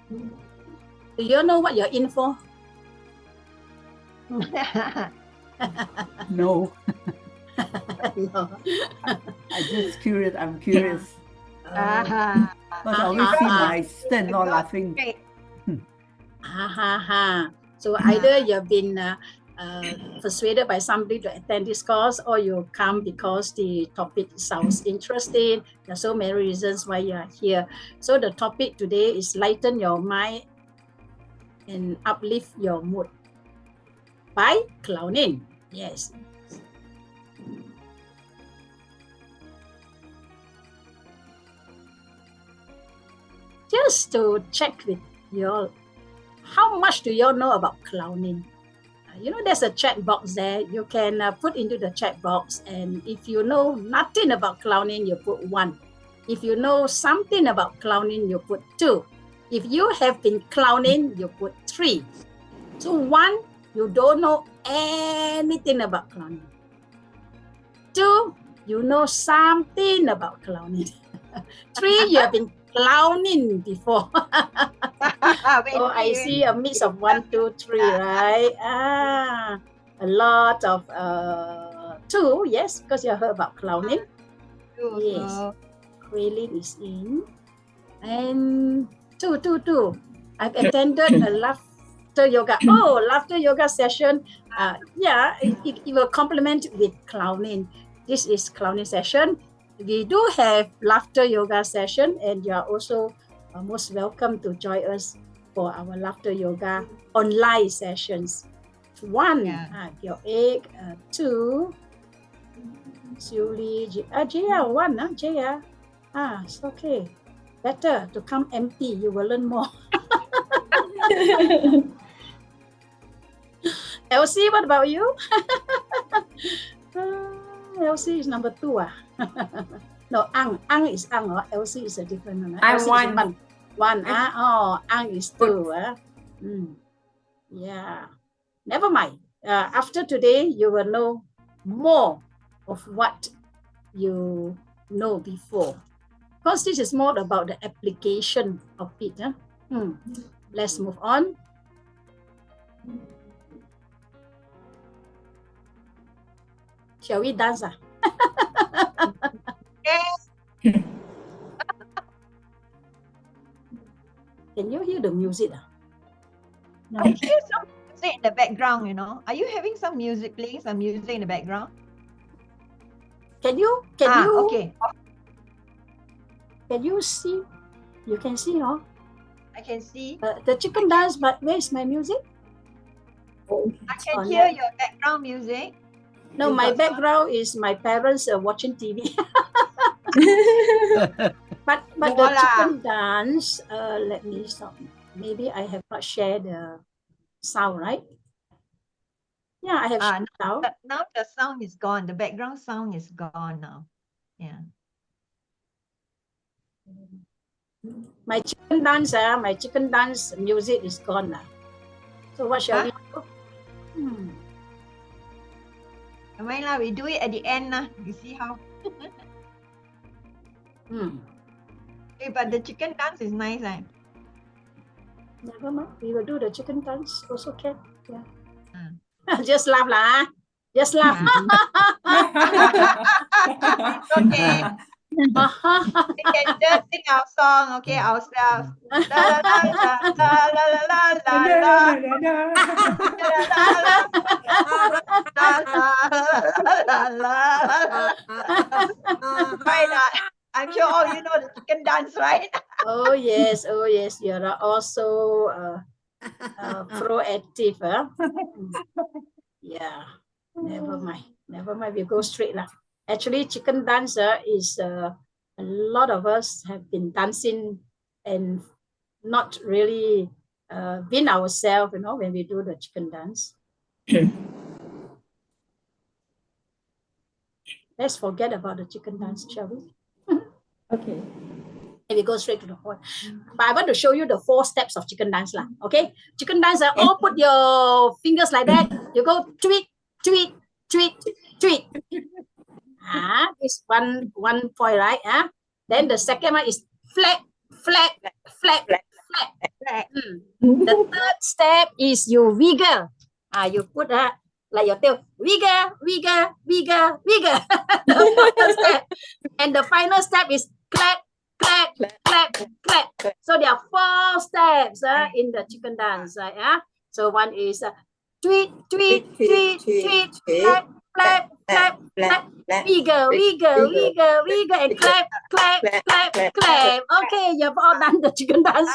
Do you know what you're in for? No. No. I just curious. I'm curious. Because I always see my stand not laughing. So either you've been persuaded by somebody to attend this course, or you come because the topic sounds interesting. There are so many reasons why you are here. So the topic today is lighten your mind and uplift your mood by clowning. Yes. Just to check with you all, how much do you all know about clowning? You know, there's a chat box there. You can put into the chat box, and if you know nothing about clowning, you put 1. If you know something about clowning, you put 2. If you have been clowning, you put 3. So 1, you don't know anything about clowning. 2, you know something about clowning. 3, you have been clowning before. Oh, I see a mix of 1, 2, 3, right? A lot of 2, yes, because you heard about clowning. Yes, Quailing is in. And 2. I've attended a laughter yoga. Oh, laughter yoga session. Yeah, it will complement with clowning. This is clowning session. We do have laughter yoga session, and you are also most welcome to join us for our laughter yoga online sessions. 1, your egg. 2, Julie, Jaya, 1, Jaya. It's okay. Better to come empty, you will learn more. Elsie, what about you? Elsie is number 2. No, Ang is Ang. Elsie is a different one. I'm 1. 1. Ang is 2. Yeah. Never mind. After today, you will know more of what you know before. Because this is more about the application of it. Let's move on. Shall we dance? Can you hear the music? No. I hear some music in the background, you know. Are you having some music, playing some music in the background? Can you? Okay. Can you see? You can see, huh? I can see. The chicken dance, but where's my music? I can hear your background music. No, my background is my parents watching TV. But the chicken dance, let me stop. Maybe I have not shared the sound, right? Yeah, I have shared sound. Now the sound is gone. The background sound is gone now. Yeah. My chicken dance music is gone now. So what shall we do? Never mind, we do it at the end. You see how? Okay, but the chicken dance is nice. Never mind. We will do the chicken dance. Also can. Yeah. Just laugh lah. Just laugh. Okay. We can just sing our song, okay, ourselves. La la la la la la la la la. Why not? I'm sure all you know the chicken dance, right? Oh yes, you are also proactive, huh? Yeah, never mind. We go straight lah. Actually, chicken dance is a lot of us have been dancing and not really been ourselves, you know, when we do the chicken dance. Let's forget about the chicken dance, shall we? Okay. We go straight to the point. But I want to show you the 4 steps of chicken dance lah. Okay, chicken dance. All put your fingers like that. You go tweet, tweet, tweet, tweet. This one point, right? Then the second one is flag, flag, flag, flag. The third step is you wiggle. You put like your tail, wiggle, wiggle, wiggle, wiggle. The first step. And the final step is clap, clap, clap, clap. So there are 4 steps in the chicken dance. So one is tweet, tweet, tweet, tweet, clap, clap, clap, clap, wiggle, wiggle, wiggle, wiggle, and clap, clap, clap, clap. Okay, you've all done the chicken dance.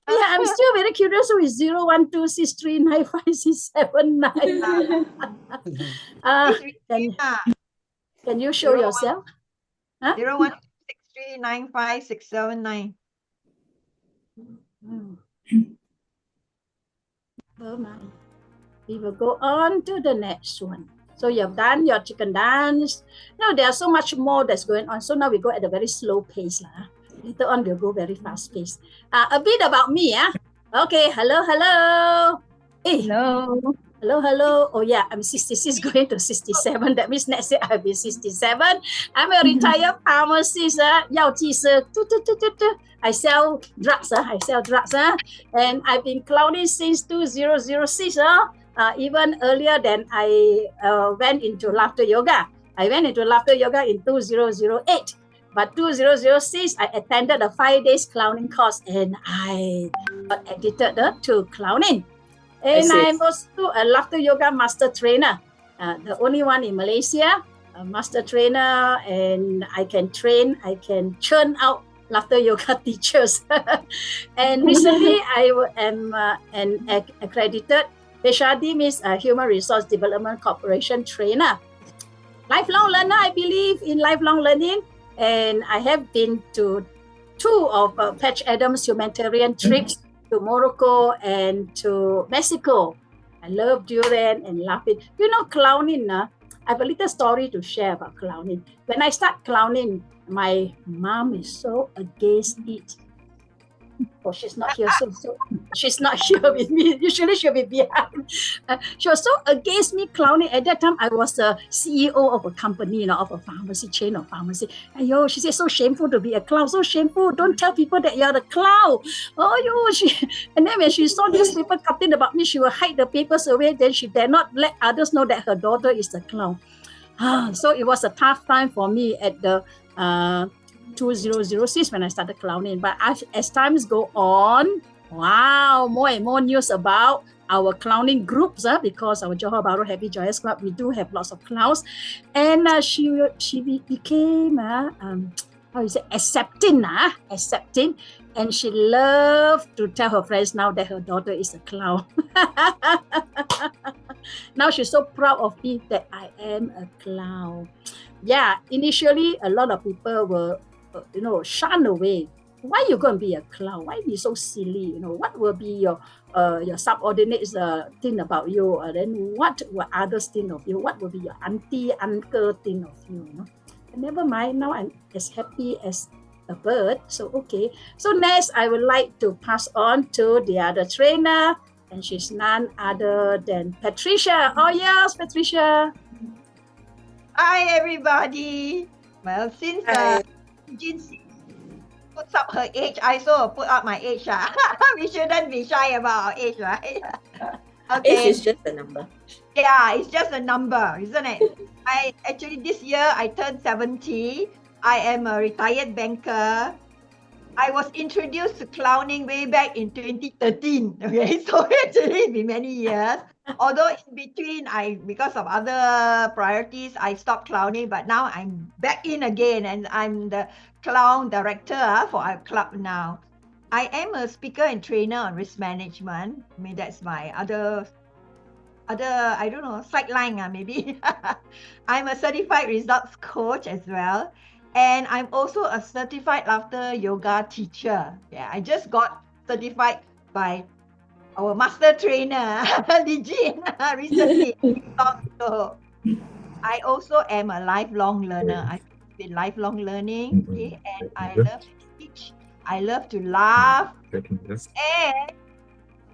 Yeah, I'm still very curious with 012639567. Can you show yourself? 012639567. Oh my. We will go on to the next one. So you've done your chicken dance. Now there's so much more that's going on. So now we go at a very slow pace. Later on, we'll go very fast pace. A bit about me. Okay, hello, hello. Hey. Hello. Hello, hello. Oh yeah, I'm 66 going to 67. That means next year I'll be 67. I'm a retired pharmacist. I sell drugs. And I've been clowning since 2006. Even earlier than I went into laughter yoga. I went into laughter yoga in 2008. But 2006, I attended a 5 days clowning course and I got addicted to clowning. And I'm also a laughter yoga master trainer, the only one in Malaysia, a master trainer, and I can churn out laughter yoga teachers. And recently, I am an accredited HRD, means Human Resource Development Corporation trainer. Lifelong learner, I believe in lifelong learning. And I have been to 2 of Patch Adams' humanitarian trips to Morocco and to Mexico. I love durian and laughing. You know, clowning, I have a little story to share about clowning. When I start clowning, my mom is so against it. Oh, she's not here, so she's not here with me. Usually she'll be behind. She was so against me clowning. At that time, I was the CEO of a company, of a pharmacy, chain of pharmacy. And she said, so shameful to be a clown, so shameful. Don't tell people that you're a clown. And then when she saw newspaper cutting about me, she will hide the papers away. Then she dare not let others know that her daughter is a clown. So it was a tough time for me at the 2006 when I started clowning. But as times go on, wow, more and more news about our clowning groups, because our Johor Bahru Happy Joyous Club, we do have lots of clowns. And she became, accepting. And she loved to tell her friends now that her daughter is a clown. Now she's so proud of me that I am a clown. Yeah, initially a lot of people were shun away. Why you going to be a clown? Why be so silly? What will be your subordinates think about you? Then what will others think of you? What will be your auntie, uncle think of you? And never mind. Now I'm as happy as a bird. So okay. So next, I would like to pass on to the other trainer, and she's none other than Patricia. Oh yes, Patricia. Hi everybody. Well, since Jean puts up her age, I also put up my age. We shouldn't be shy about our age, right? Okay. Age is just a number. Yeah, it's just a number, isn't it? This year I turned 70. I am a retired banker. I was introduced to clowning way back in 2013. Okay, so actually it's been many years. Although in between, because of other priorities, I stopped clowning, but now I'm back in again, and I'm the clown director for our club now. I am a speaker and trainer on risk management. I mean, that's my other I don't know, sideline maybe. I'm a certified results coach as well. And I'm also a certified laughter yoga teacher. Yeah, I just got certified by our master trainer, Lijin, recently. So I also am a lifelong learner. I've been lifelong learning, okay, and I love to teach. I love to laugh. And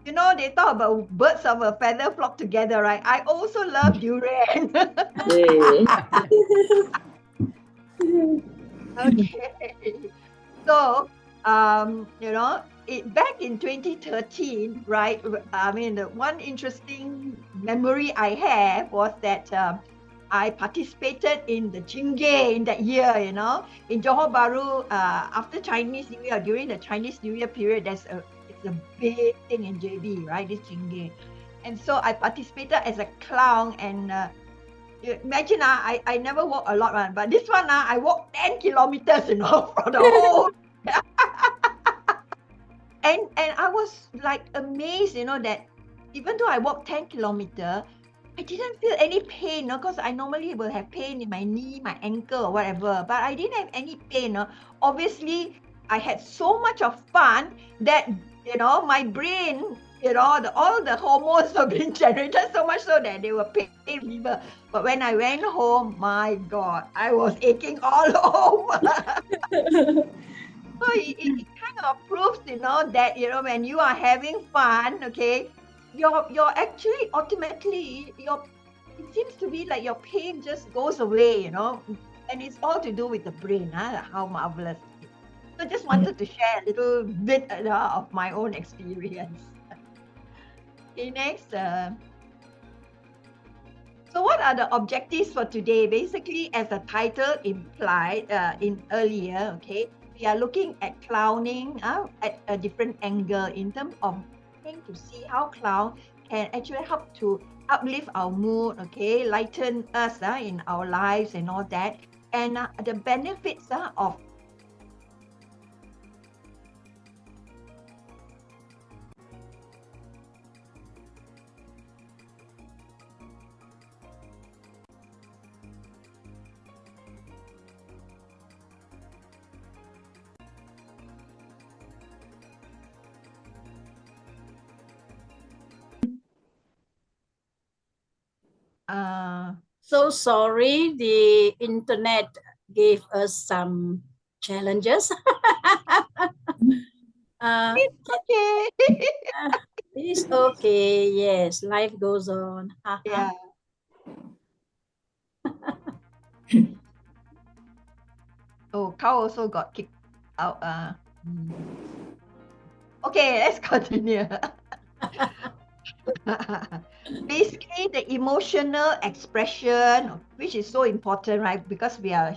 they talk about birds of a feather flock together, right? I also love durian. Okay. you know, back in 2013, right? I mean, the one interesting memory I have was that I participated in the Chingay in that year, you know, in Johor Bahru, after Chinese New Year, during the Chinese New Year period, it's a big thing in JB, right? This Chingay. And so I participated as a clown, and imagine, I never walk a lot, but this one, I walked 10 kilometers, you know, for the whole. And I was like amazed, you know, that even though I walked 10 kilometers, I didn't feel any pain, because I normally will have pain in my knee, my ankle, or whatever. But I didn't have any pain. Obviously, I had so much of fun that, you know, my brain, you know, all the hormones were being generated so much so that they were pain reliever. But when I went home, my God, I was aching all over. So it kind of proves, you know, that, you know, when you are having fun, okay, you're actually automatically, it seems to be like your pain just goes away, you know, and it's all to do with the brain, how marvelous it is. So I just wanted to share a little bit of my own experience. Okay, next. So what are the objectives for today? Basically, as the title implied in earlier, okay, we are looking at clowning at a different angle in terms of to see how clown can actually help to uplift our mood, okay, lighten us in our lives and all that, and the benefits of so sorry, the internet gave us some challenges. it's okay. It's okay. Yes, life goes on. Yeah. Oh, Carl also got kicked out. Okay, let's continue. Basically, the emotional expression, which is so important, right? Because we are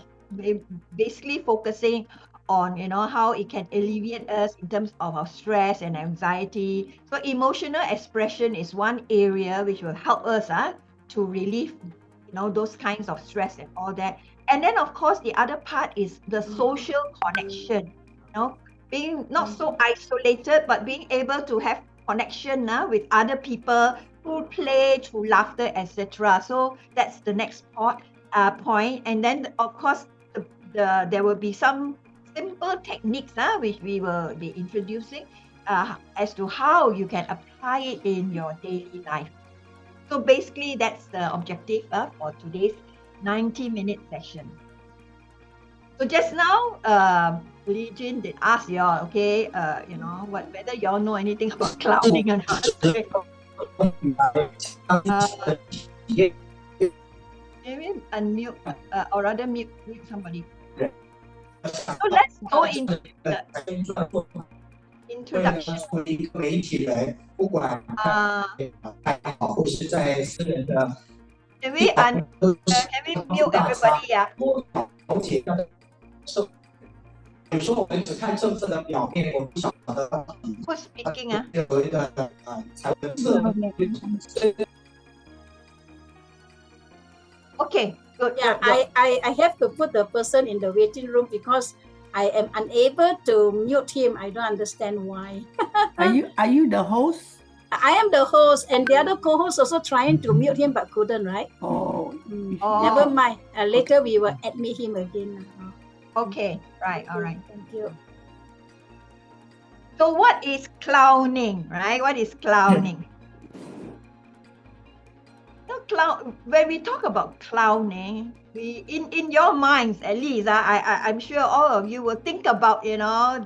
basically focusing on, you know, how it can alleviate us in terms of our stress and anxiety. So emotional expression is one area which will help us to relieve, you know, those kinds of stress and all that. And then, of course, the other part is the social connection, you know, being not so isolated, but being able to have connection with other people through play, through laughter, etc. So that's the next point. And then, of course, there will be some simple techniques which we will be introducing as to how you can apply it in your daily life. So basically, that's the objective for today's 90-minute session. So just now, Lee Jin did ask y'all, okay, you know, whether y'all know anything about clowning or not. Maybe unmute, or rather mute somebody. So let's go into the introduction. Can we mute everybody? Yeah. Who's speaking? Okay, good. Yeah, I have to put the person in the waiting room because I am unable to mute him. I don't understand why. Are you the host? I am the host, and the other co-host also trying to mute him but couldn't, right? Never mind. Later we will admit him again. Okay, right, all right. Thank you. So what is clowning, right? What is clowning? When we talk about clowning, in your minds at least, I'm sure all of you will think about, you know,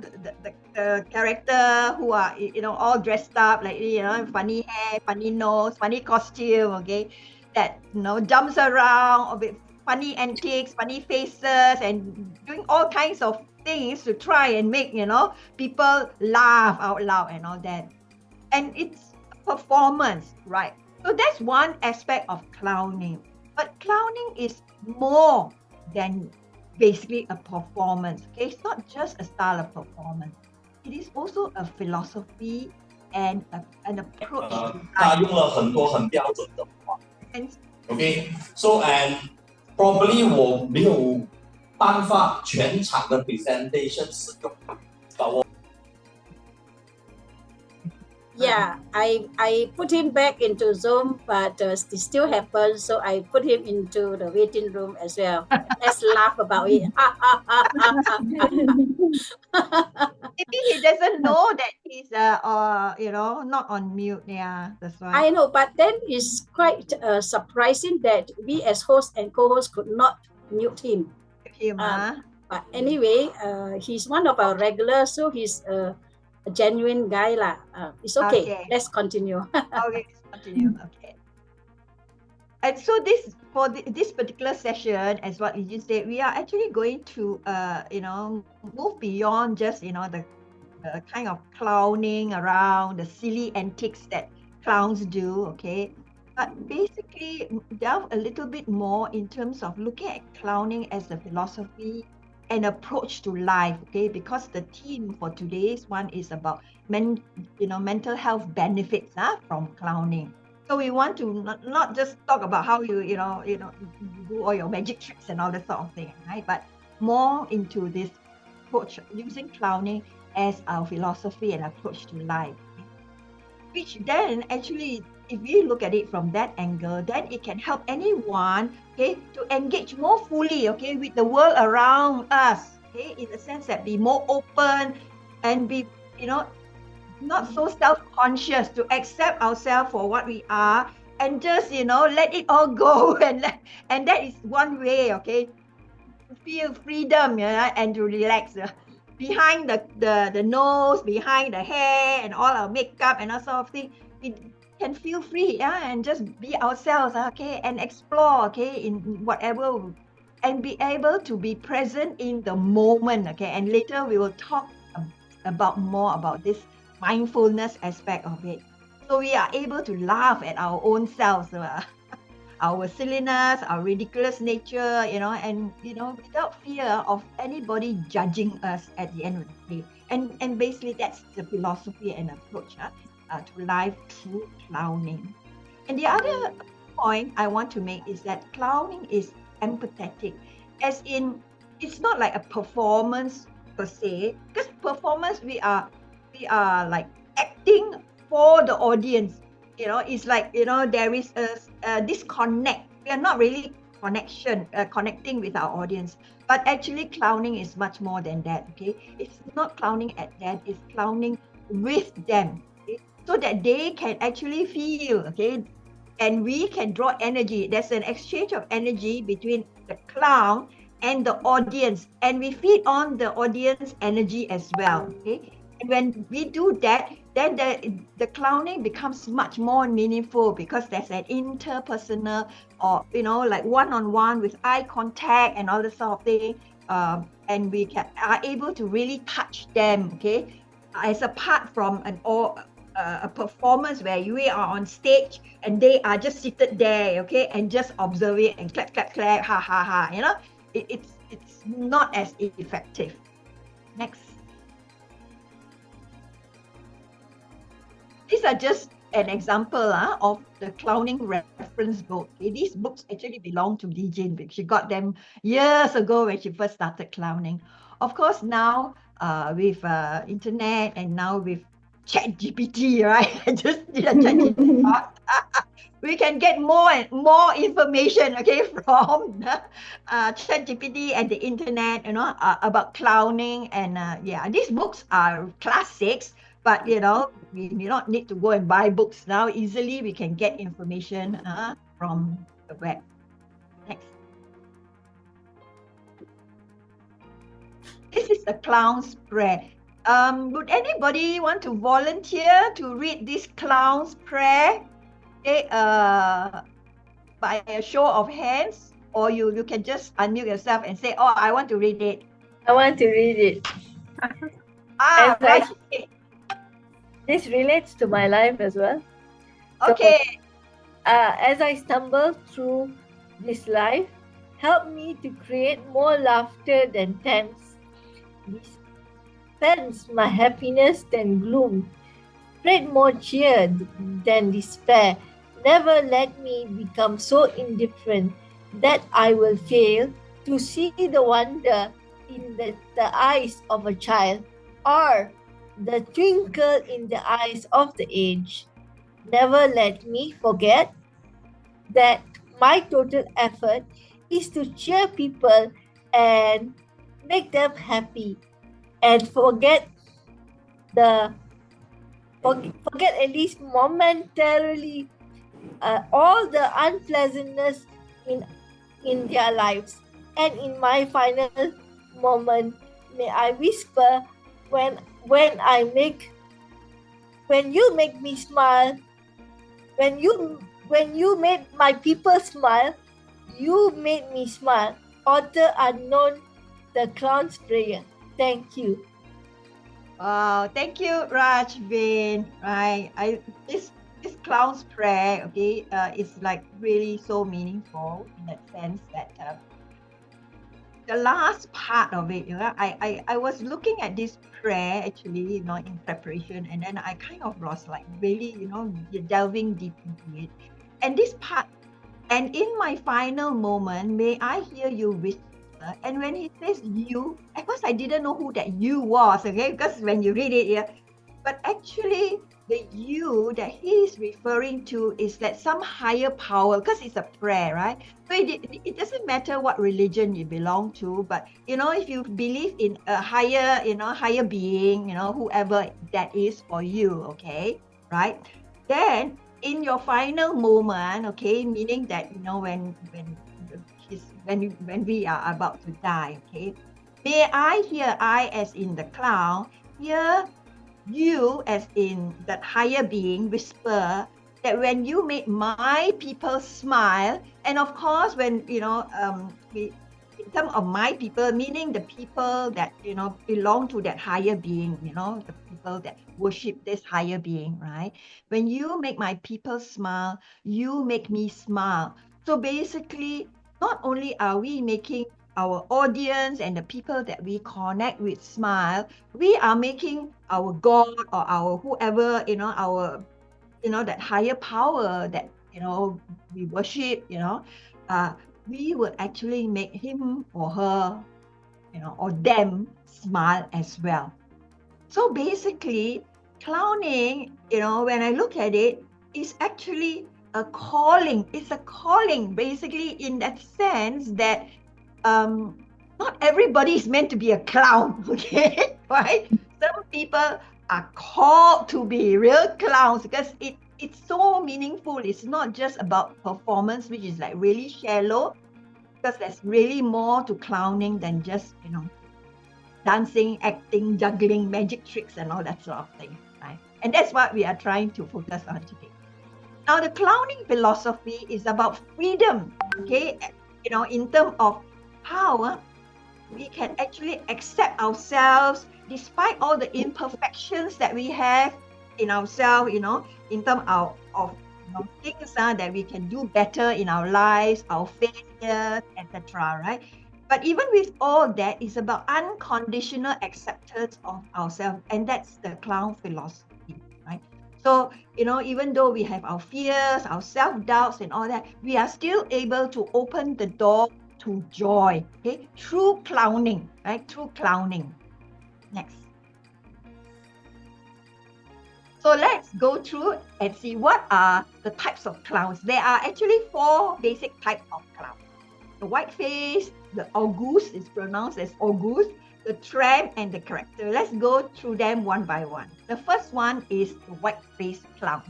the character who are, you know, all dressed up like, you know, funny hair, funny nose, funny costume, okay, that, you know, jumps around with funny antics, funny faces, and doing all kinds of thing is to try and make, people laugh out loud and all that. And it's a performance, right? So that's one aspect of clowning. But clowning is more than basically a performance. Okay, it's not just a style of performance. It is also a philosophy and an approach to 他 life. 用了很多很标准的话。 And Okay, so and probably 我没有办法全场的 presentation 使用，把我 Yeah, I put him back into Zoom, but it still happens. So I put him into the waiting room as well. Let's laugh about it. maybe he doesn't know that he's not on mute. Yeah, that's why. I know, but then it's quite surprising that we as host and co-host could not mute him. But anyway, he's one of our regulars, so he's a genuine guy lah. It's okay. Let's continue. Okay, let's continue. Okay. And so this particular session, as what you said, we are actually going to move beyond just the kind of clowning around, the silly antics that clowns do. Okay, but basically delve a little bit more in terms of looking at clowning as a philosophy and approach to life. Okay, because the theme for today's one is about mental health benefits from clowning. So we want to not just talk about how you do all your magic tricks and all that sort of thing, right? But more into this approach using clowning as our philosophy and approach to life. Which then actually, if we look at it from that angle, then it can help anyone, okay, to engage more fully, okay, with the world around us, okay, in the sense that be more open and be, not so self-conscious, to accept ourselves for what we are and just, let it all go. And that is one way, okay, to feel freedom, and to relax. Behind the nose, behind the hair and all our makeup and that sort of thing, we can feel free, and just be ourselves, okay, and explore, okay, in whatever, and be able to be present in the moment, okay. And later we will talk more about this mindfulness aspect of it. So we are able to laugh at our own selves, our silliness, our ridiculous nature, and without fear of anybody judging us at the end of the day. And basically that's the philosophy and approach to life through clowning. And the other point I want to make is that clowning is empathetic, as in it's not like a performance per se, because performance we are like acting for the audience. It's like, there is a disconnect. We are not really connecting with our audience. But actually clowning is much more than that, okay? It's not clowning at them, it's clowning with them, okay? So that they can actually feel, okay? And we can draw energy. There's an exchange of energy between the clown and the audience. And we feed on the audience energy as well, okay? And when we do that, then the clowning becomes much more meaningful, because there's an interpersonal, or like one-on-one with eye contact and all this sort of thing, and we are able to really touch them, okay, as apart from a performance where we are on stage and they are just seated there, okay, and just observe it and clap, clap, clap, ha, ha, ha. It's not as effective. Next. These are just an example of the clowning reference book. Okay, these books actually belong to Lee Jane. She got them years ago when she first started clowning. Of course, now with internet and now with ChatGPT, right? I just did a ChatGPT. We can get more and more information, okay, from ChatGPT and the internet, about clowning. And these books are classics. But, we do not need to go and buy books now. Easily, we can get information from the web. Next. This is the clown's prayer. Would anybody want to volunteer to read this clown's prayer? Okay, by a show of hands, or you can just unmute yourself and say, oh, I want to read it. I want to read it. Right. This relates to my life as well. Okay. As I stumble through this life, help me to create more laughter than tense. Dispense my happiness than gloom. Spread more cheer than despair. Never let me become so indifferent that I will fail to see the wonder in the eyes of a child or the twinkle in the eyes of the age. Never let me forget that my total effort is to cheer people and make them happy, and forget at least momentarily all the unpleasantness in their lives. And in my final moment, may I whisper, when you make me smile, when you made my people smile, you made me smile. Author unknown, the clown's prayer. Thank you. Wow, thank you, Rajvin. Right, this clown's prayer, okay, is like really so meaningful in that sense that the last part of it, I was looking at this prayer actually, in preparation, and then I kind of was like really, delving deep into it, and this part, and in my final moment, may I hear you whisper. And when he says you, at first I didn't know who that you was, okay? Because when you read it here, but actually the you that he is referring to is that some higher power, because it's a prayer, right? So it doesn't matter what religion you belong to, but if you believe in a higher being, whoever that is for you, okay, right? Then in your final moment, okay, meaning that when we are about to die, okay, may I hear, I as in the clown, hear you as in that higher being whisper that when you make my people smile, and of course when in terms of my people, meaning the people that belong to that higher being, the people that worship this higher being, right? When you make my people smile, you make me smile. So basically, not only are we making our audience and the people that we connect with smile, we are making our God or our whoever, our that higher power that we worship, we will actually make him or her, or them smile as well. So basically, clowning, when I look at it, is actually a calling. It's a calling, basically, in that sense that not everybody is meant to be a clown, okay? Right? Some people are called to be real clowns because it's so meaningful. It's not just about performance, which is like really shallow, because there's really more to clowning than just, dancing, acting, juggling, magic tricks, and all that sort of thing, right? And that's what we are trying to focus on today. Now, the clowning philosophy is about freedom, okay? In terms of how we can actually accept ourselves despite all the imperfections that we have in ourselves, in terms of things that we can do better in our lives, our failures, etc., right? But even with all that, it's about unconditional acceptance of ourselves, and that's the clown philosophy, right? So, even though we have our fears, our self-doubts and all that, we are still able to open the door to joy, okay? Through clowning, right? Through clowning. Next. So let's go through and see what are the types of clowns. There are actually 4 basic types of clowns. The white face, the August is pronounced as August, the tramp, and the character. Let's go through them one by one. The first one is the white face clown.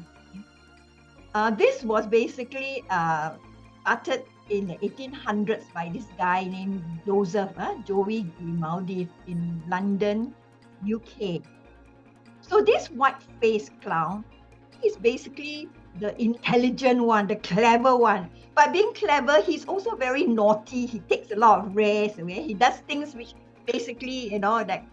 This was basically started in the 1800s by this guy named Joseph, Joey Grimaldi in London, UK. So this white face clown is basically the intelligent one, the clever one. But being clever, he's also very naughty. He takes a lot of risks. Okay? He does things which basically, you know, that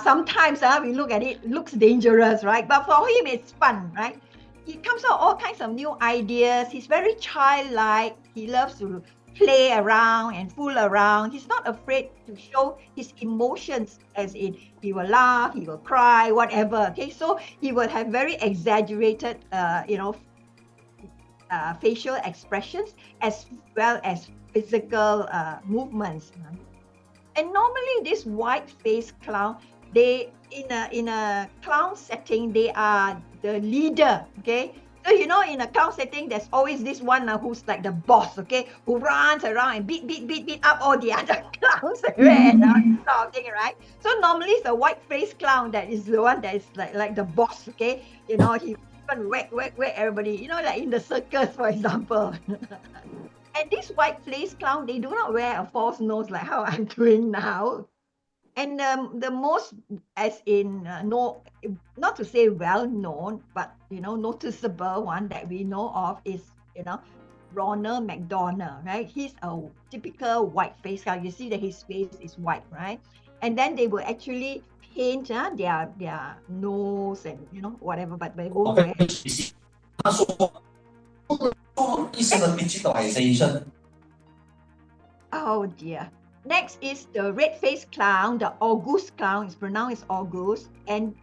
sometimes we look at it, looks dangerous, right? But for him, it's fun, right? He comes out all kinds of new ideas. He's very childlike. He loves to play around and fool around. He's not afraid to show his emotions, as in he will laugh, he will cry, whatever. Okay, so he will have very exaggerated, facial expressions as well as physical movements. And normally this white-faced clown, they in a clown setting, they are the leader. Okay, so you know, in a clown setting, there's always this one who's like the boss. Okay, who runs around and beat up all the other clowns, and sort of thing, right? So normally it's a white-faced clown that is the one that is like the boss. Okay, you know, he even whack everybody. You know, like in the circus, for example. And this white-faced clown, they do not wear a false nose like how I'm doing now. And the most, as in, not to say well-known, but, you know, noticeable one that we know of is, you know, Ronald McDonald, right? He's a typical white-faced clown. You see that his face is white, right? And then they will actually paint their nose and, you know, whatever, but they won't wear. 医生的 digitalization. Oh dear. Next is the red-faced clown, the August clown. It's pronounced August, and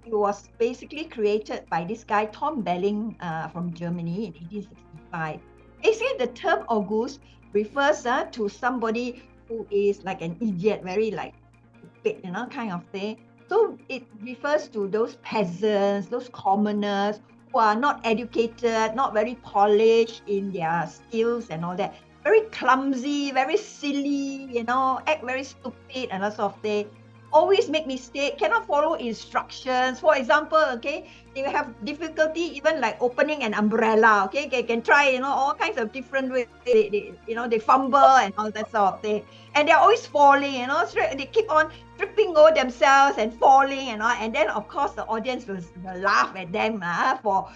it was basically created by this guy Tom Belling from Germany in 1865. Basically, the term August refers to somebody who is like an idiot, very like stupid, you know, kind of thing. So it refers to those peasants, those commoners who are not educated, not very polished in their skills and all that. Very clumsy, very silly, you know, act very stupid and that sort of thing. Always make mistakes, cannot follow instructions. For example, okay, they have difficulty even like opening an umbrella, okay? They can try, you know, all kinds of different ways. They fumble and all that sort of thing. And they're always falling, you know, they keep on tripping over themselves and falling and all. And then, of course, the audience will laugh at them for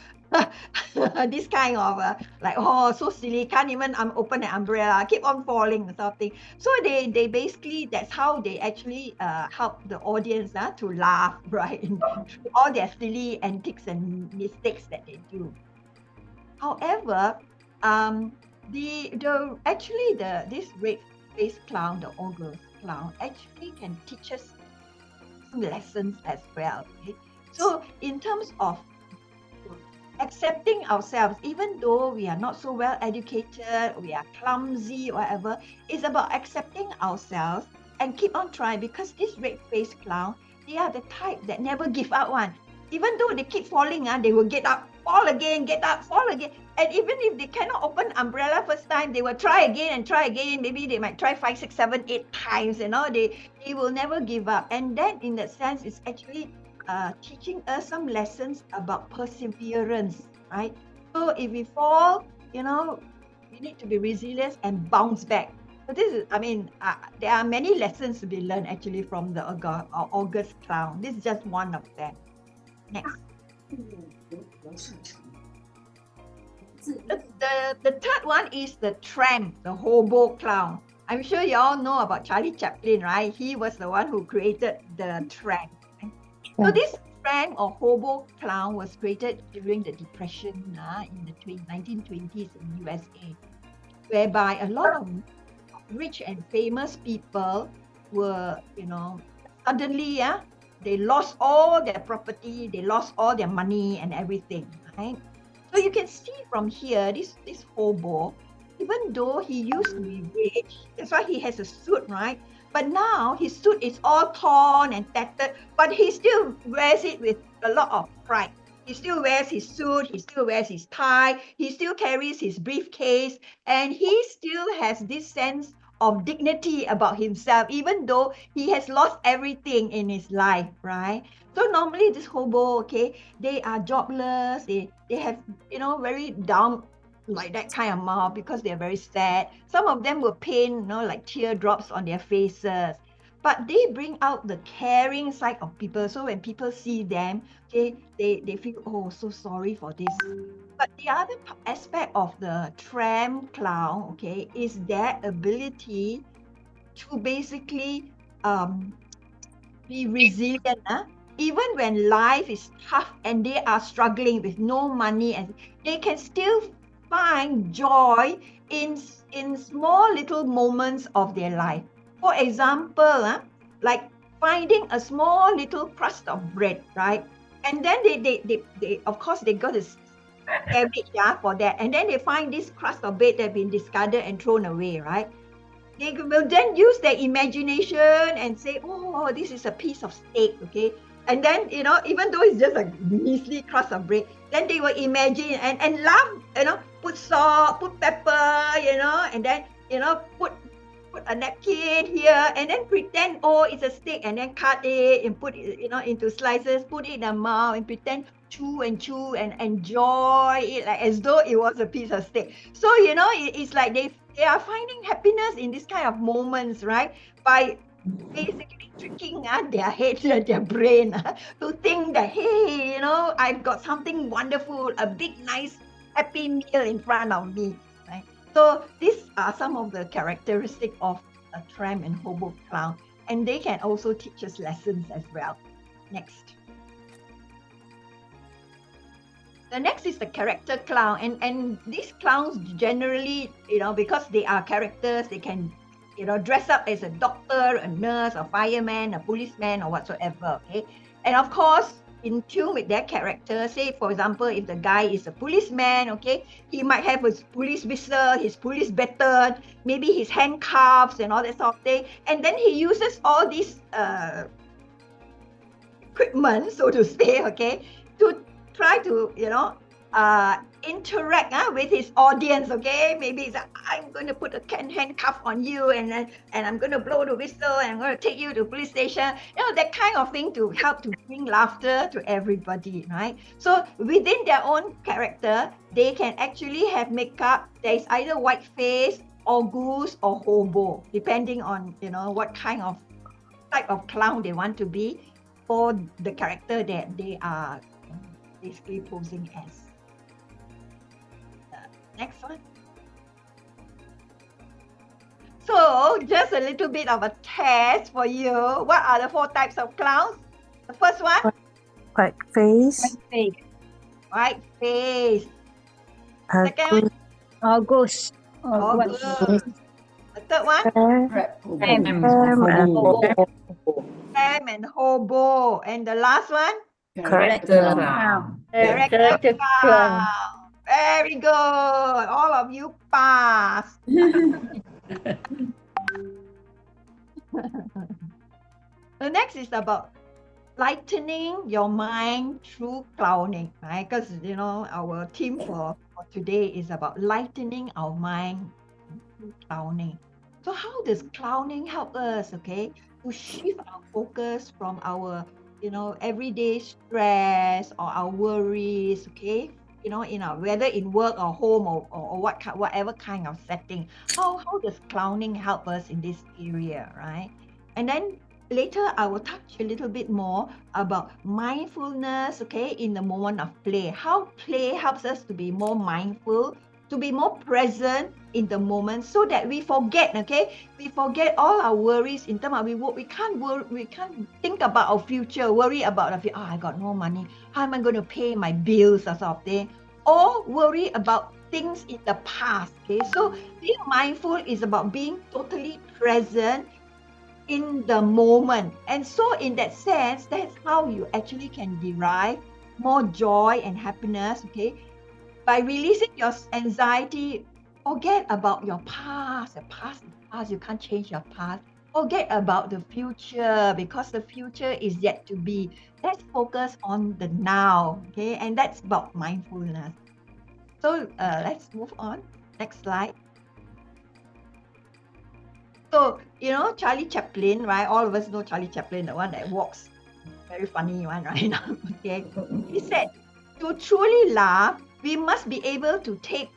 this kind of like, oh, so silly, can't even open an umbrella, keep on falling and sort of thing. So they basically, that's how they actually help the audience to laugh, right? Through all their silly antics and mistakes that they do. However, this red-faced clown, the August clown, actually can teach us some lessons as well. Okay? So in terms of accepting ourselves, even though we are not so well educated, we are clumsy, whatever, it's about accepting ourselves and keep on trying, because this red-faced clown, they are the type that never give up one. Even though they keep falling, they will get up, fall again, get up, fall again. And even if they cannot open umbrella first time, they will try again and try again. Maybe they might try 5, 6, 7, 8 times, you know, they will never give up. And then in that sense, it's actually teaching us some lessons about perseverance, right? So if we fall, you know, we need to be resilient and bounce back. So this is, I mean, there are many lessons to be learned actually from the August clown. This is just one of them. Next. The third one is the tramp, the hobo clown. I'm sure you all know about Charlie Chaplin, right? He was the one who created the tramp. So this tramp or hobo clown was created during the Depression in the 1920s in USA, whereby a lot of rich and famous people were, you know, suddenly, they lost all their property, they lost all their money and everything, right? So you can see from here, this hobo, even though he used to be rich, that's why he has a suit, right? But now his suit is all torn and tattered, but he still wears it with a lot of pride. He still wears his suit, he still wears his tie, he still carries his briefcase, and he still has this sense of dignity about himself, even though he has lost everything in his life, right? So normally this hobo, okay, they are jobless, they have, you know, very down, like that kind of mouth, because they're very sad. Some of them will paint, you know, like teardrops on their faces. But they bring out the caring side of people. So when people see them, okay, they feel, oh, so sorry for this. But the other aspect of the tramp clown, okay, is their ability to basically be resilient. Even when life is tough and they are struggling with no money, and they can still find joy in small little moments of their life. For example, like finding a small little crust of bread, right? And then they of course they got to scavenge for that, and then they find this crust of bread that have been discarded and thrown away, right? They will then use their imagination and say, oh, this is a piece of steak, okay? And then, even though it's just a measly crust of bread, then they will imagine and laugh, put salt, put pepper, and then, put a napkin here and then pretend, oh, it's a steak, and then cut it and put it, into slices, put it in the mouth and pretend chew and enjoy it like as though it was a piece of steak. So, it's like they are finding happiness in this kind of moments, right? By basically tricking their head, their brain to think that, hey, I've got something wonderful, a big, nice, happy meal in front of me, right? So these are some of the characteristics of a tramp and hobo clown, and they can also teach us lessons as well. Next. The next is the character clown, and these clowns generally, because they are characters, they can, dress up as a doctor, a nurse, a fireman, a policeman, or whatsoever, okay? And of course, in tune with their character, say, for example, if the guy is a policeman, okay, he might have his police whistle, his police baton, maybe his handcuffs and all that sort of thing. And then he uses all these equipment, so to say, okay, to try to, interact with his audience, okay? Maybe it's like, I'm going to put a handcuff on you, and I'm going to blow the whistle, and I'm going to take you to the police station. That kind of thing to help to bring laughter to everybody, right? So within their own character, they can actually have makeup that is either white face or goose or hobo, depending on, what kind of type of clown they want to be for the character that they are basically posing as. Next one. So, just a little bit of a test for you. What are the 4 types of clowns? The first one? White face. White face. Second one? Ghost. Ghost. The third one? Tramp and hobo. And the last one? Character clown. Character clown. Very good. All of you passed. The next is about lightening your mind through clowning, right? Because, our theme for today is about lightening our mind through clowning. So how does clowning help us, okay, to shift our focus from our, everyday stress or our worries, okay? Whether in work or home or whatever kind of setting. How does clowning help us in this area, right? And then later I will touch a little bit more about mindfulness, okay, in the moment of play. How play helps us to be more mindful, to be more present in the moment, so that we forget, okay? We forget all our worries in terms of we can't think about our future, worry about the future. I got no money. How am I going to pay my bills or something? Or worry about things in the past, okay? So being mindful is about being totally present in the moment. And so in that sense, that's how you actually can derive more joy and happiness, okay? By releasing your anxiety, forget about your past. The past is past. You can't change your past. Forget about the future, because the future is yet to be. Let's focus on the now, okay? And that's about mindfulness. So let's move on. Next slide. So, Charlie Chaplin, right? All of us know Charlie Chaplin, the one that walks. Very funny one, right? Okay. He said, to truly laugh, we must be able to take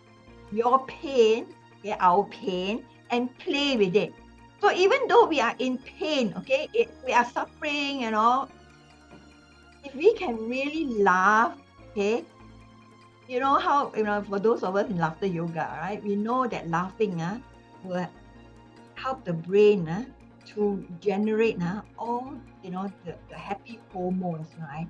your pain, okay, our pain, and play with it. So even though we are in pain, okay, we are suffering, if we can really laugh, okay, how, for those of us in laughter yoga, right, we know that laughing will help the brain to generate all the happy hormones, right?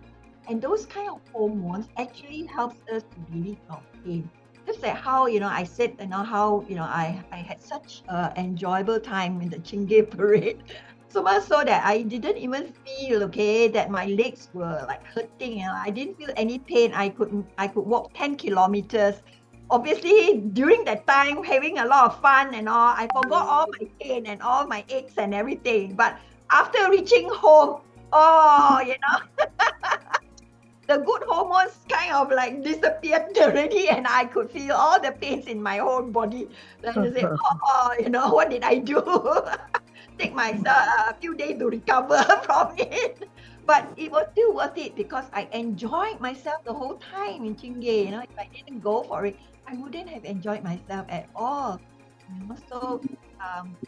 And those kind of hormones actually helps us to relieve our pain. Just like how I said how I had such an enjoyable time in the Chingay parade. So much so that I didn't even feel that my legs were like hurting. I didn't feel any pain. I could walk 10 kilometers. Obviously, during that time, having a lot of fun and all, I forgot all my pain and all my aches and everything. But after reaching home, the good hormones kind of like disappeared already, and I could feel all the pains in my whole body. Then I say, what did I do? Take myself a few days to recover from it. But it was still worth it because I enjoyed myself the whole time in Chingay. If I didn't go for it, I wouldn't have enjoyed myself at all. So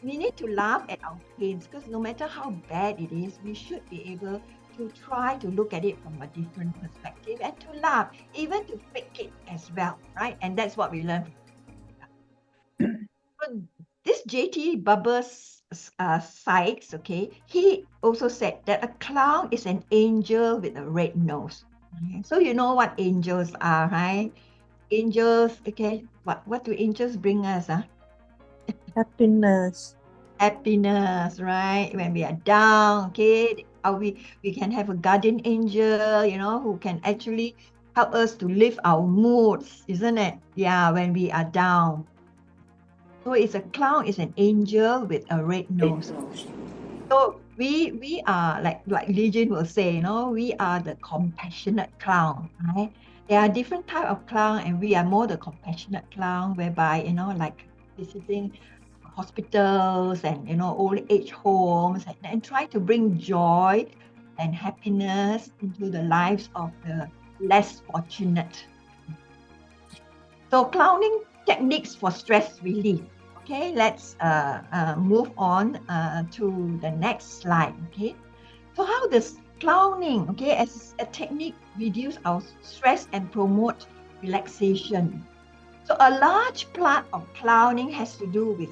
we need to laugh at our pains, because no matter how bad it is, we should be able to try to look at it from a different perspective and to laugh, even to fake it as well, right? And that's what we learn. So this J.T. Bubba's Sykes, he also said that a clown is an angel with a red nose. Okay? So you know what angels are, right? Angels, what do angels bring us? Happiness. Happiness, right? When we are down, we can have a guardian angel, who can actually help us to lift our moods, isn't it? Yeah, when we are down. So a clown is an angel with a red nose. So we are like Legion will say, we are the compassionate clown, right? There are different type of clown, and we are more the compassionate clown, whereby like visiting hospitals and old age homes, and try to bring joy and happiness into the lives of the less fortunate. So clowning techniques for stress relief. Okay, let's move on to the next slide. Okay, so how does clowning, as a technique, reduce our stress and promote relaxation? So a large part of clowning has to do with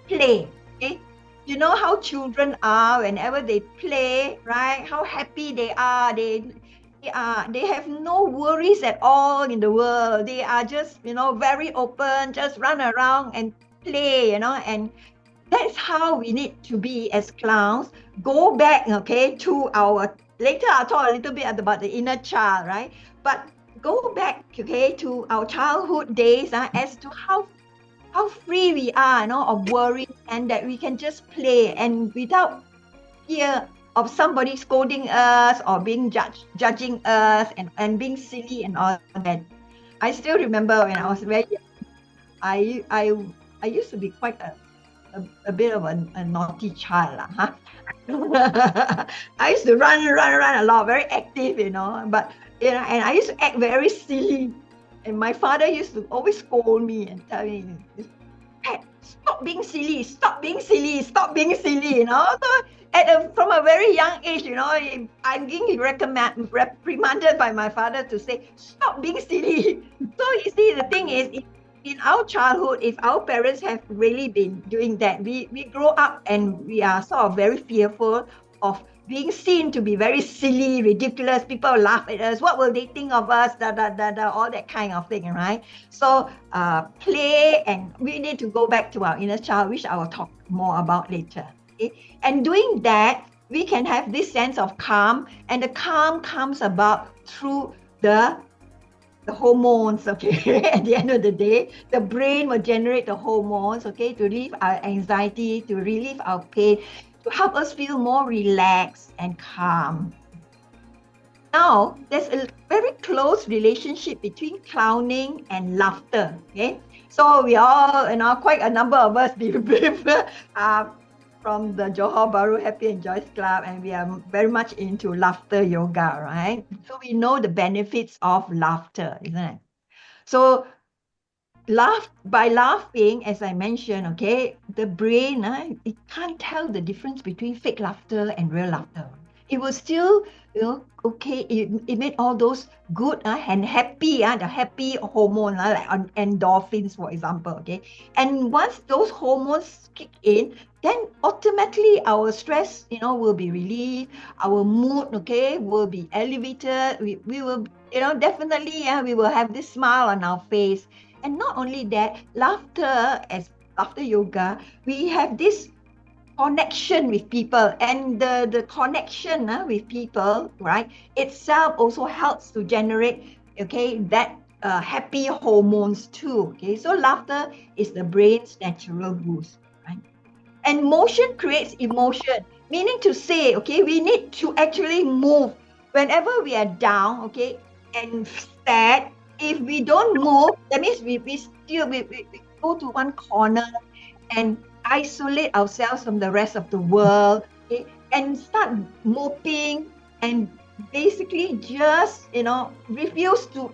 play. Okay, you know how children are whenever they play, right? How happy they are. They have no worries at all in the world. They are just very open, just run around and play, and that's how we need to be as clowns. Go back, to our, later I'll talk a little bit about the inner child, right? But go back, to our childhood days as to how free we are, of worry, and that we can just play and without fear of somebody scolding us or being judging us and being silly and all that. I still remember when I was very young, I used to be quite a bit of a naughty child. I used to run a lot, very active, but and I used to act very silly. And my father used to always scold me and tell me, hey, stop being silly, stop being silly, stop being silly, So from a very young age, I'm being reprimanded by my father to say, stop being silly. So you see, the thing is, in our childhood, if our parents have really been doing that, we grow up and we are sort of very fearful of being seen to be very silly, ridiculous. People laugh at us. What will they think of us? All that kind of thing, right? So play, and we need to go back to our inner child, which I will talk more about later. Okay? And doing that, we can have this sense of calm, and the calm comes about through the hormones, At the end of the day, the brain will generate the hormones, to relieve our anxiety, to relieve our pain, to help us feel more relaxed and calm. Now, there's a very close relationship between clowning and laughter, So we all, quite a number of us from the Johor Bahru Happy and Joyce Club, and we are very much into laughter yoga, right? So we know the benefits of laughter, isn't it? So by laughing, as I mentioned, the brain, it can't tell the difference between fake laughter and real laughter. it will still, okay, it made all those good and happy, the happy hormone, like on endorphins, for example, okay. And once those hormones kick in, then automatically our stress, will be relieved, our mood, okay, will be elevated. We will, definitely, we will have this smile on our face. And not only that, laughter yoga, we have this connection with people, and the connection with people, right, itself also helps to generate, okay, that happy hormones too. Okay, so laughter is the brain's natural boost, right? And motion creates emotion, meaning to say, okay, we need to actually move whenever we are down, okay, and sad. If we don't move, that means we go to one corner and isolate ourselves from the rest of the world, okay, and start moping and basically just, refuse to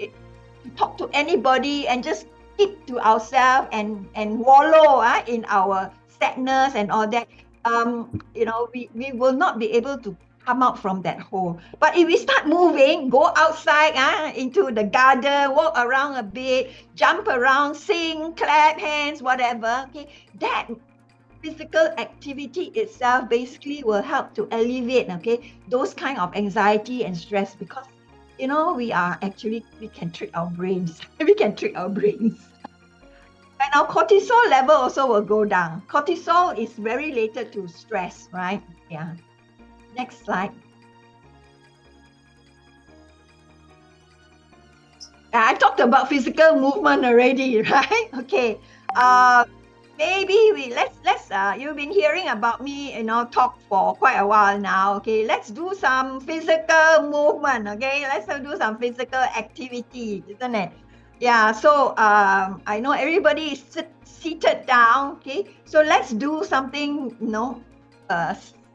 talk to anybody and just keep to ourselves and wallow in our sadness and all that. We will not be able to come out from that hole. But if we start moving, go outside into the garden, walk around a bit, jump around, sing, clap hands, whatever, okay, that physical activity itself basically will help to alleviate, okay, those kind of anxiety and stress, because we can trick our brains. We can trick our brains. And our cortisol level also will go down. Cortisol is very related to stress, right? Yeah. Next slide. I talked about physical movement already, right? Okay. Maybe let's you've been hearing about me, talk for quite a while now. Okay, let's do some physical movement. Okay, let's do some physical activity, isn't it? Yeah. So I know everybody is seated down. Okay, so let's do something,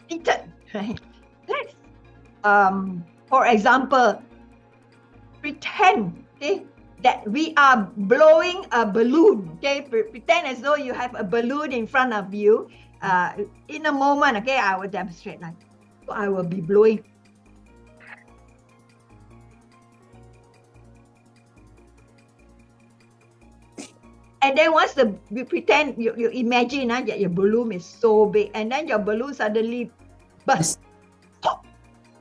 seated. Right? Let's for example, pretend, okay, that we are blowing a balloon. Okay, pretend as though you have a balloon in front of you. In a moment, okay, I will demonstrate. Like, so I will be blowing. And then once you pretend, you imagine that your balloon is so big, and then your balloon suddenly bursts.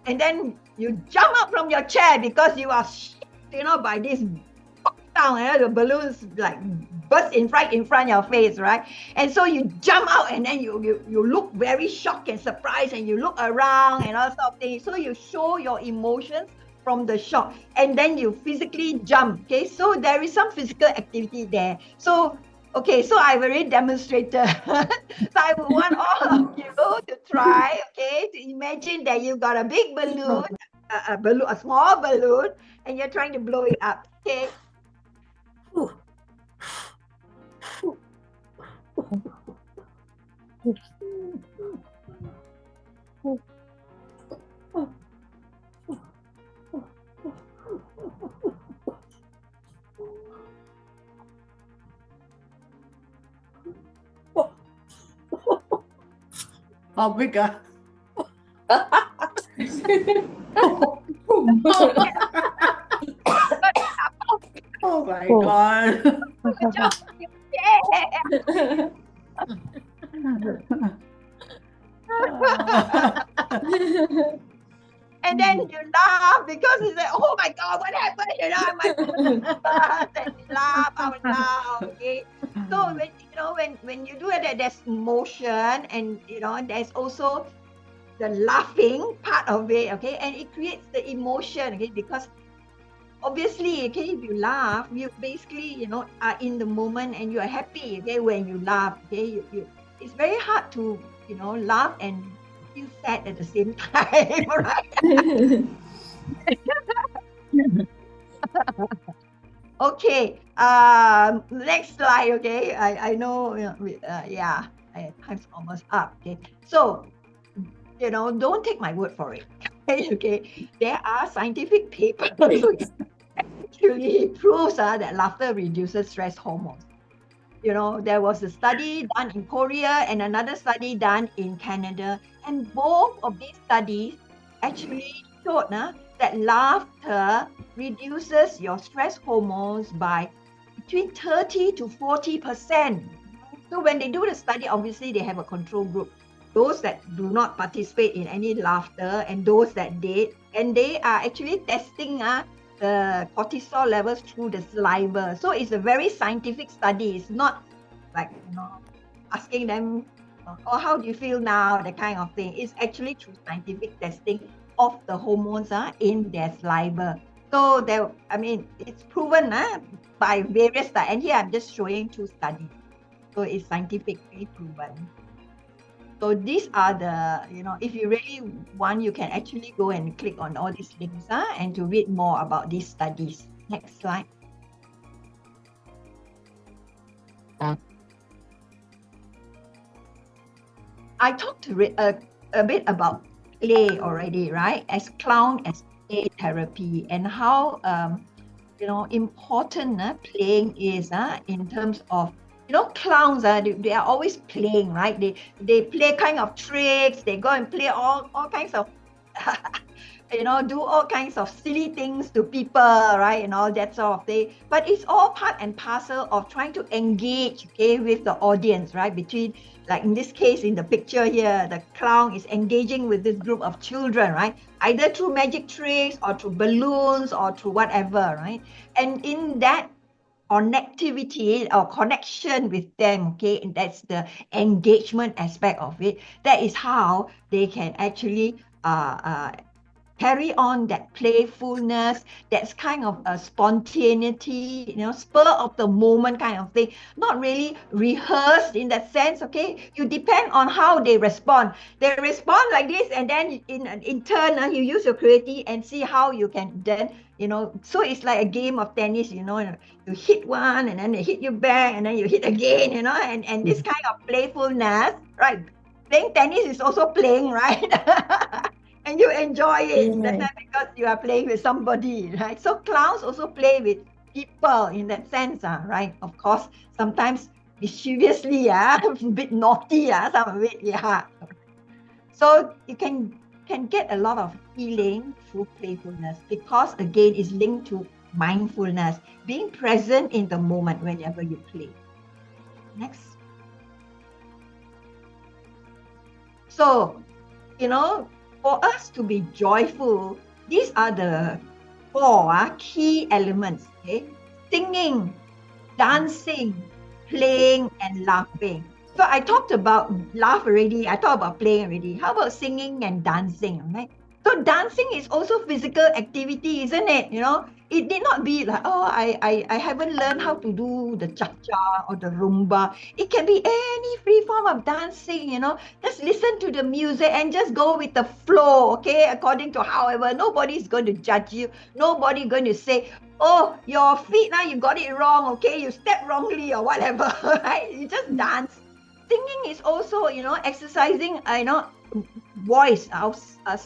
And then you jump up from your chair because you are, by this sound, the balloons like burst in front of your face, right? And so you jump out, and then you look very shocked and surprised, and you look around and all sorts of things. So you show your emotions from the shock, and then you physically jump. Okay, so there is some physical activity there. So okay, so I've already demonstrated. So I would want all of you to try, okay, to imagine that you've got a big balloon, a small balloon, and you're trying to blow it up. Okay. How big? Oh my God. Good job. And then you laugh because you say, "Oh my God, what happened?" My and you laugh out loud. Okay. So when you do that, there's motion, and there's also the laughing part of it. Okay, and it creates the emotion. Okay, because obviously, okay, if you laugh, you basically are in the moment and you are happy. Okay, when you laugh, okay, it's very hard to laugh and feel sad at the same time, right? Okay. Next slide. Okay. I know. Time's almost up. Okay. So, don't take my word for it. Okay. There are scientific papers which actually proves that laughter reduces stress hormones. There was a study done in Korea and another study done in Canada, and both of these studies actually showed that laughter reduces your stress hormones by between 30 to 40%. So when they do the study, obviously they have a control group, those that do not participate in any laughter and those that did, and they are actually testing the cortisol levels through the saliva. So it's a very scientific study. It's not like, asking them, oh, how do you feel now, that kind of thing. It's actually through scientific testing of the hormones in their saliva. So it's proven by various studies, and here I'm just showing 2 studies. So it's scientifically proven. So these are the, if you really want, you can actually go and click on all these links and to read more about these studies. Next slide. I talked a bit about play already, right? As clown as play therapy, and how important playing is in terms of, clowns they are always playing, right? They play kind of tricks. They go and play all kinds of do all kinds of silly things to people, right? And all that sort of thing. But it's all part and parcel of trying to engage, with the audience, right? Between, like in this case, in the picture here, the clown is engaging with this group of children, right? Either through magic tricks or through balloons or through whatever, right? And in that connectivity or connection with them, and that's the engagement aspect of it. That is how they can actually carry on that playfulness, that's kind of a spontaneity, spur of the moment kind of thing, not really rehearsed in that sense, You depend on how they respond. They respond like this, and then in turn, you use your creativity and see how you can then, so it's like a game of tennis, you hit one and then they hit you back and then you hit again, and this kind of playfulness, right? Playing tennis is also playing, right? And you enjoy it, that's because you are playing with somebody, right? So clowns also play with people in that sense, right? Of course, sometimes mischievously, a bit naughty, some of it, So you can get a lot of healing through playfulness, because again, it's linked to mindfulness, being present in the moment whenever you play. Next. So, for us to be joyful, these are the 4 key elements, Singing, dancing, playing, and laughing. So I talked about laugh already. I talked about playing already. How about singing and dancing, right? So dancing is also physical activity, isn't it? It did not be like, oh, I haven't learned how to do the cha-cha or the rumba. It can be any free form of dancing, Just listen to the music and just go with the flow, according to however. Nobody's going to judge you. Nobody's going to say, oh, your feet, now you got it wrong, you stepped wrongly or whatever, right? You just dance. Singing is also, exercising, voice,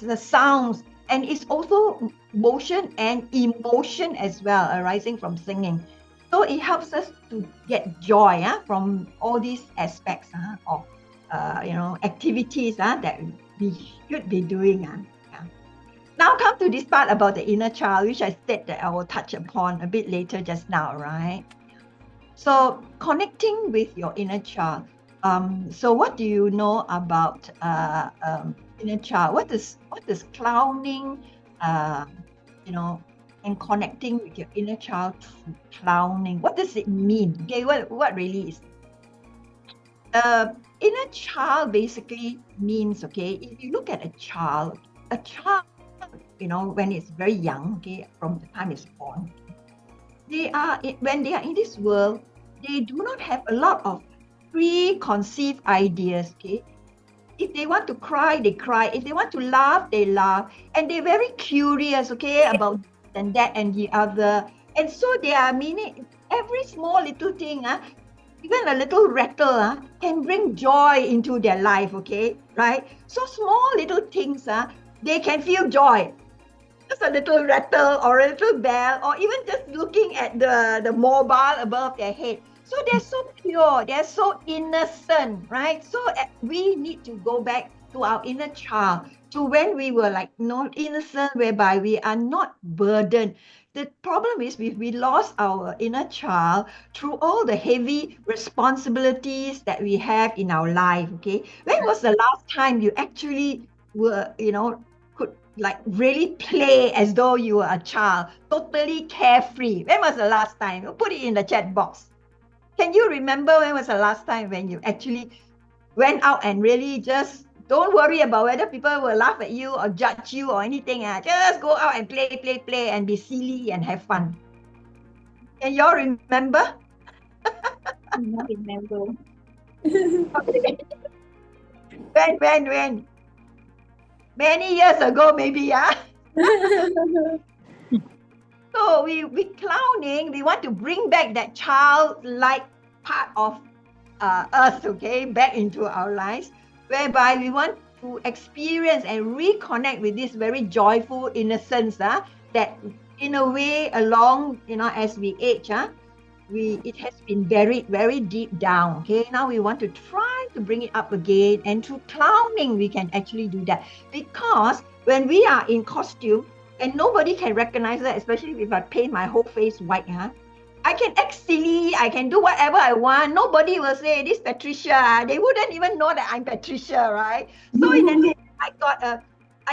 the sounds, and it's also motion and emotion as well arising from singing. So it helps us to get joy from all these aspects of activities that we should be doing. Now come to this part about the inner child, which I said that I will touch upon a bit later just now, right? So connecting with your inner child. So what do you know about inner child? What does clowning, and connecting with your inner child through clowning? What does it mean? What really is? Inner child basically means, if you look at a child, when it's very young, from the time it's born, when they are in this world, they do not have a lot of preconceived ideas, If they want to cry, they cry. If they want to laugh, they laugh. And they're very curious, about this and that and the other. And so they are meaning every small little thing, even a little rattle, can bring joy into their life, right? So small little things, they can feel joy. Just a little rattle or a little bell, or even just looking at the mobile above their head. So they're so pure, they're so innocent, right? So we need to go back to our inner child, to when we were like not innocent, whereby we are not burdened. The problem is we lost our inner child through all the heavy responsibilities that we have in our life. Okay, when was the last time you actually were, could like really play as though you were a child, totally carefree? When was the last time? Put it in the chat box. Can you remember when was the last time when you actually went out and really just don't worry about whether people will laugh at you or judge you or anything? Just go out and play and be silly and have fun. Can you all remember? I don't remember. When? Many years ago, maybe, yeah. So we clowning, we want to bring back that childlike part of us, okay, back into our lives, whereby we want to experience and reconnect with this very joyful innocence that in a way along, as we age, it has been buried very deep down. Okay, now we want to try to bring it up again, and through clowning we can actually do that, because when we are in costume and nobody can recognize that, especially if I paint my whole face white, I can act silly, I can do whatever I want. Nobody will say, this Patricia. They wouldn't even know that I'm Patricia, right? So in that way, I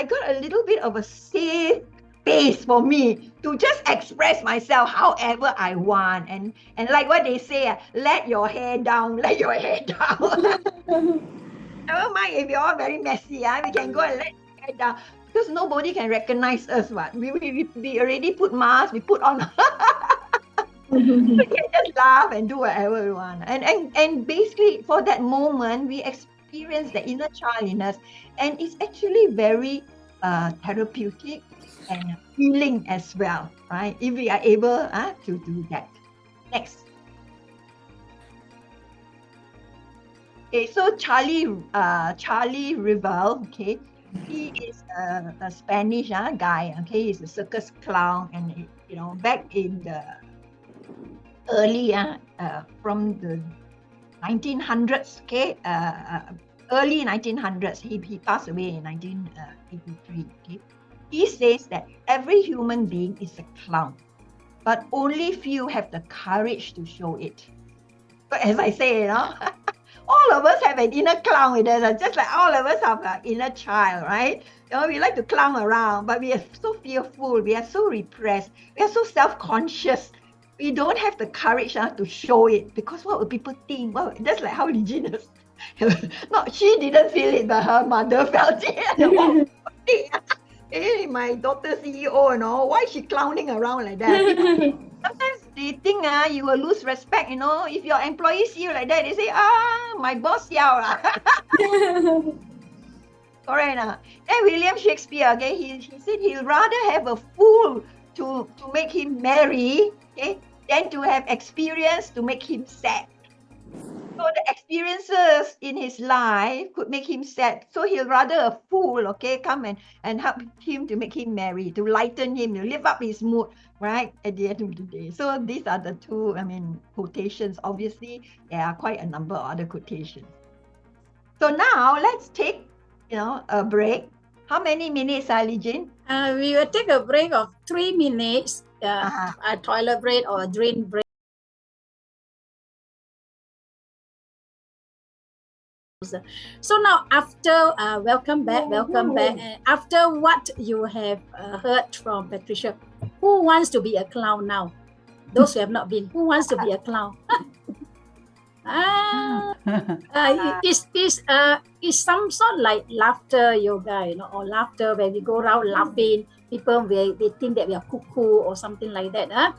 got a little bit of a safe space for me to just express myself however I want. And like what they say, let your hair down, let your hair down. Never mind if you're all very messy, we can go and let your hair down. Because nobody can recognize us. What we already put masks, we put on. We can just laugh and do whatever we want. And basically, for that moment, we experience the inner child in us, and it's actually very therapeutic and healing as well, right? If we are able to do that. Next. Okay, so Charlie Rivel, okay, he is a Spanish guy. Okay, he's a circus clown, and back in the early from the 1900s, okay, early 1900s, he passed away in 1983. Okay, he says that every human being is a clown, but only few have the courage to show it. But as I say, all of us have an inner clown with us, just like all of us have an inner child, right? We like to clown around, but we are so fearful, we are so repressed, we are so self-conscious. We don't have the courage to show it, because what will people think? Well, that's like how Regina's. No, she didn't feel it, but her mother felt it. Hey, my daughter CEO, why is she clowning around like that? Sometimes they think you will lose respect, if your employees see you like that, they say, my boss yao. Correct. Then William Shakespeare, okay, he said he'd rather have a fool to make him merry, okay, than to have experience to make him sad. So the experiences in his life could make him sad. So he'll rather a fool, okay, come and help him to make him merry, to lighten him, to lift up his mood, right, at the end of the day. So these are the two, quotations. Obviously, there are quite a number of other quotations. So now let's take, a break. How many minutes, Li Jin? We will take a break of 3 minutes, a toilet break or a drink break. So now, after welcome back. After what you have heard from Patricia, who wants to be a clown now? Those who have not been, who wants to be a clown? Is some sort like laughter yoga, or laughter where we go around laughing. People they think that we are cuckoo or something like that.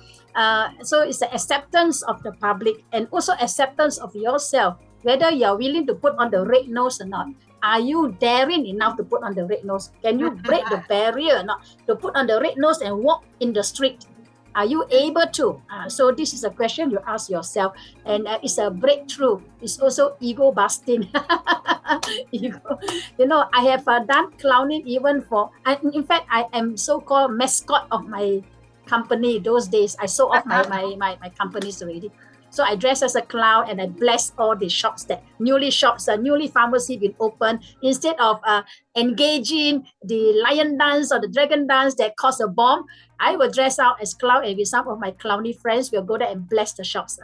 So it's the acceptance of the public and also acceptance of yourself, whether you're willing to put on the red nose or not. Are you daring enough to put on the red nose? Can you break the barrier or not to put on the red nose and walk in the street? Are you able to? So this is a question you ask yourself, and it's a breakthrough. It's also ego busting. I have done clowning even for. In fact, I am so-called mascot of my company. Those days, I sold off my companies already. So I dress as a clown and I bless all the shops that newly pharmacy been opened. Instead of engaging the lion dance or the dragon dance that cause a bomb, I will dress out as clown, and with some of my clowny friends, we'll go there and bless the shops.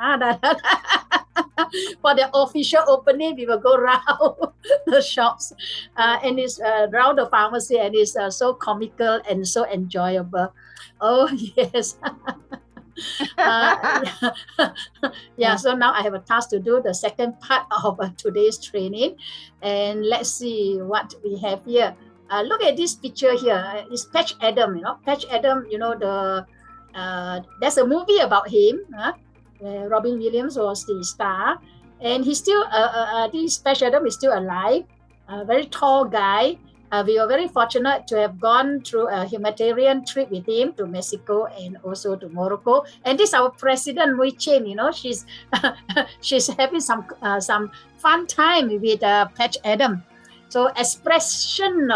For the official opening, we will go around the shops, and it's around the pharmacy, and it's so comical and so enjoyable. Oh yes. So now I have a task to do, the second part of today's training, and let's see what we have here. Look at this picture here. It's Patch Adam. Patch Adam, there's a movie about him, where Robin Williams was the star, and he's still this Patch Adam is still alive, a very tall guy. We were very fortunate to have gone through a humanitarian trip with him to Mexico and also to Morocco. And this is our president, Mui Chen. She's she's having some fun time with Patch Adam. So expression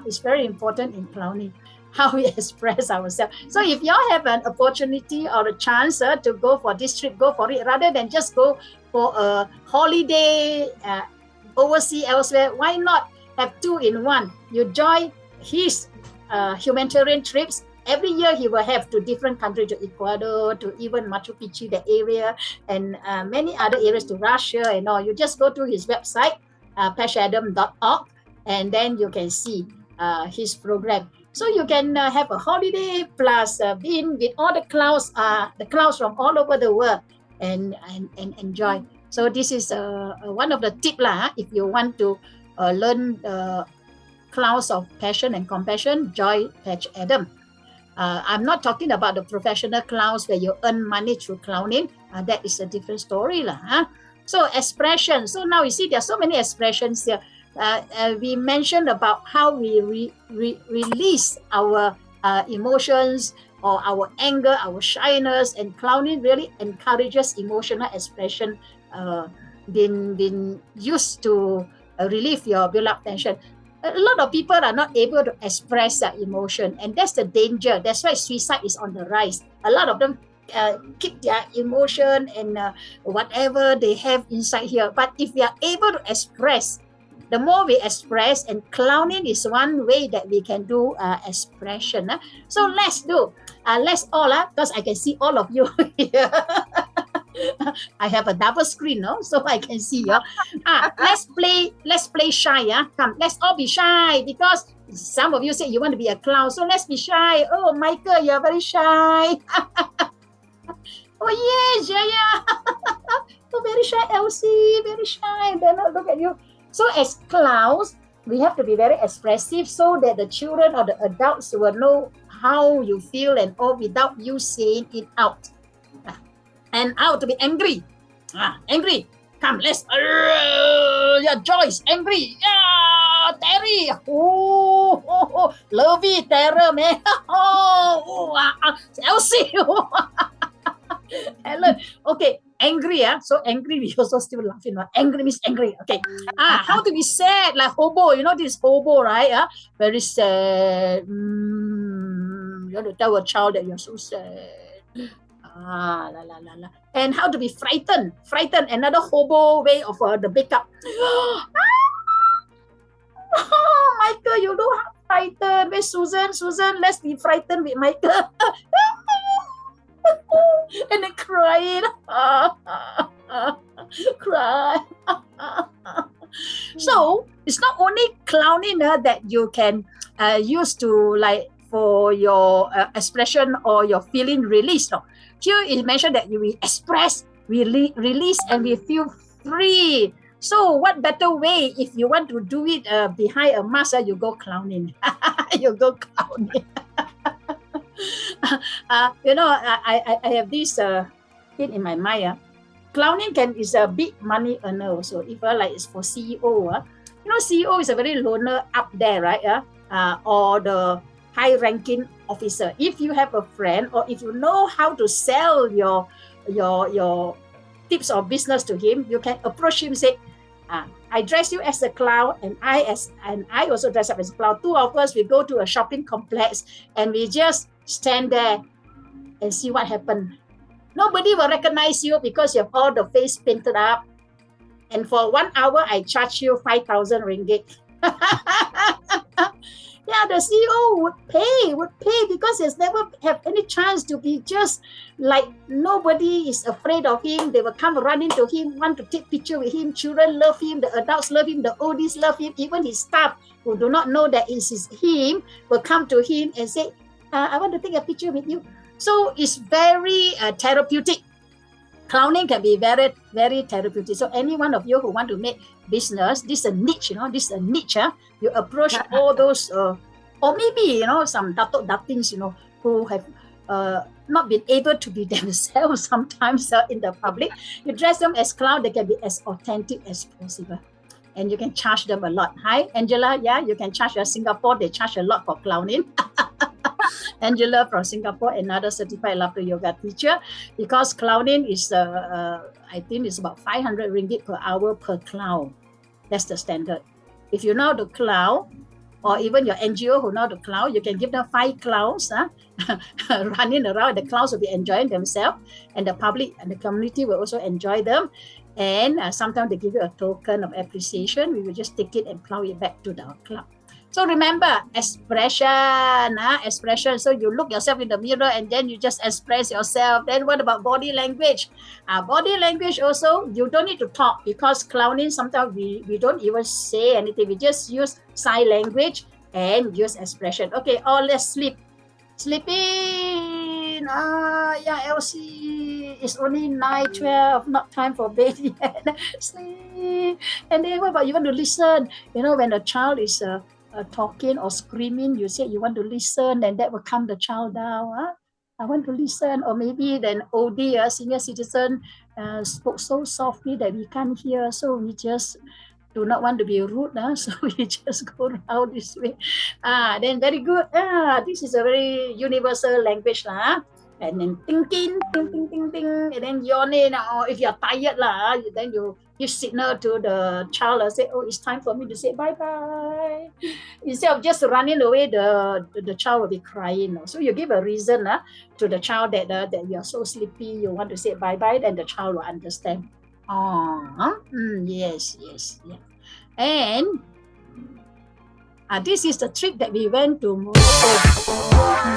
is very important in clowning, how we express ourselves. So if y'all have an opportunity or a chance to go for this trip, go for it, rather than just go for a holiday overseas elsewhere. Why not have two in one? You join his humanitarian trips. Every year he will have to different countries, to Ecuador, to even Machu Picchu, the area, and many other areas, to Russia and all. You just go to his website, patchadam.org, and then you can see his program. So you can have a holiday plus being with all the clowns from all over the world, and enjoy. So this is one of the tips if you want to learn clowns of passion and compassion, join Patch Adam. I'm not talking about the professional clowns where you earn money through clowning. That is a different story. So expression. So now you see there are so many expressions here. We mentioned about how we release our emotions or our anger, our shyness, and clowning really encourages emotional expression, been used to relieve your built-up tension. A lot of people are not able to express their emotion, and that's the danger. That's why suicide is on the rise. A lot of them keep their emotion and whatever they have inside here. But if we are able to express, the more we express, and clowning is one way that we can do expression. So let's do. Let's all, because I can see all of you here. I have a double screen, so I can see you. Let's play shy. Come, let's all be shy, because some of you say you want to be a clown, so let's be shy. Oh, Michael, you're very shy. Oh yes, yeah. Oh, very shy, Elsie, very shy. Then look at you. So as clowns, we have to be very expressive so that the children or the adults will know how you feel and all without you saying it out. And out to be angry. Angry. Come, let's. Yeah, Joyce, angry. Yeah, Terry. Oh, lovey, terror, man. Elsie. Helen. Okay, angry. So angry, we also still laughing. Angry means angry. Okay. How to be sad? Like hobo. You know this hobo, right? Very sad. You have to tell a child that you're so sad. And how to be frightened. Another hobo way of the makeup. Michael, you know how frightened. Where's Susan? Susan, let's be frightened with Michael. And then crying. Cry. So it's not only clowning that you can use to like for your expression or your feeling release. No. Here it mentioned that you will express, release, and we feel free. So what better way if you want to do it behind a mask? You go clowning. You go clowning. I have this thing in my mind. Clowning is a big money earner also. If like it's for CEO, CEO is a very loner up there, right? Or the high-ranking officer. If you have a friend, or if you know how to sell your tips or business to him, you can approach him and say, I dress you as a clown, and I also dress up as a clown. Two of us, we go to a shopping complex and we just stand there and see what happens. Nobody will recognize you because you have all the face painted up. And for 1 hour, I charge you 5,000 ringgit. Yeah, the CEO would pay because he's never have any chance to be just like nobody is afraid of him. They will come running to him, want to take picture with him. Children love him, the adults love him, the oldies love him. Even his staff who do not know that it is him will come to him and say, I want to take a picture with you. So it's very therapeutic. Clowning can be very, very therapeutic. So any one of you who want to make business, this is a niche, this is a niche. You approach all those, or maybe, some datuk datings, who have not been able to be themselves sometimes in the public. You dress them as clown, they can be as authentic as possible. And you can charge them a lot. Hi, Angela. Yeah, you can charge Singapore. They charge a lot for clowning. Angela from Singapore, another certified laughter yoga teacher, because clowning is, I think it's about 500 ringgit per hour per clown. That's the standard. If you know how to clown, or even your NGO who know how to clown, you can give them 5 clowns running around. The clowns will be enjoying themselves, and the public and the community will also enjoy them. And sometimes they give you a token of appreciation. We will just take it and plow it back to the club. So remember, expression. So you look yourself in the mirror and then you just express yourself. Then what about body language? Body language also, you don't need to talk, because clowning, sometimes we don't even say anything. We just use sign language and use expression. Okay, let's sleep. Sleeping. Yeah, Elsie, it's only 9:12, not time for bed yet. Sleep. And then what about you want to listen? When a child is talking or screaming, you say you want to listen, and that will calm the child down. I want to listen. Or maybe then OD, senior citizen, spoke so softly that we can't hear, so we just do not want to be rude, so we just go around this way. Then very good. This is a very universal language. And then thinking, ting, and then yawning. Or if you're tired, then you signal to the child and say, it's time for me to say bye-bye. Instead of just running away, the child will be crying. So you give a reason to the child that you're so sleepy, you want to say bye-bye, then the child will understand. Yes. Yeah. And this is the trip that we went to Morocco.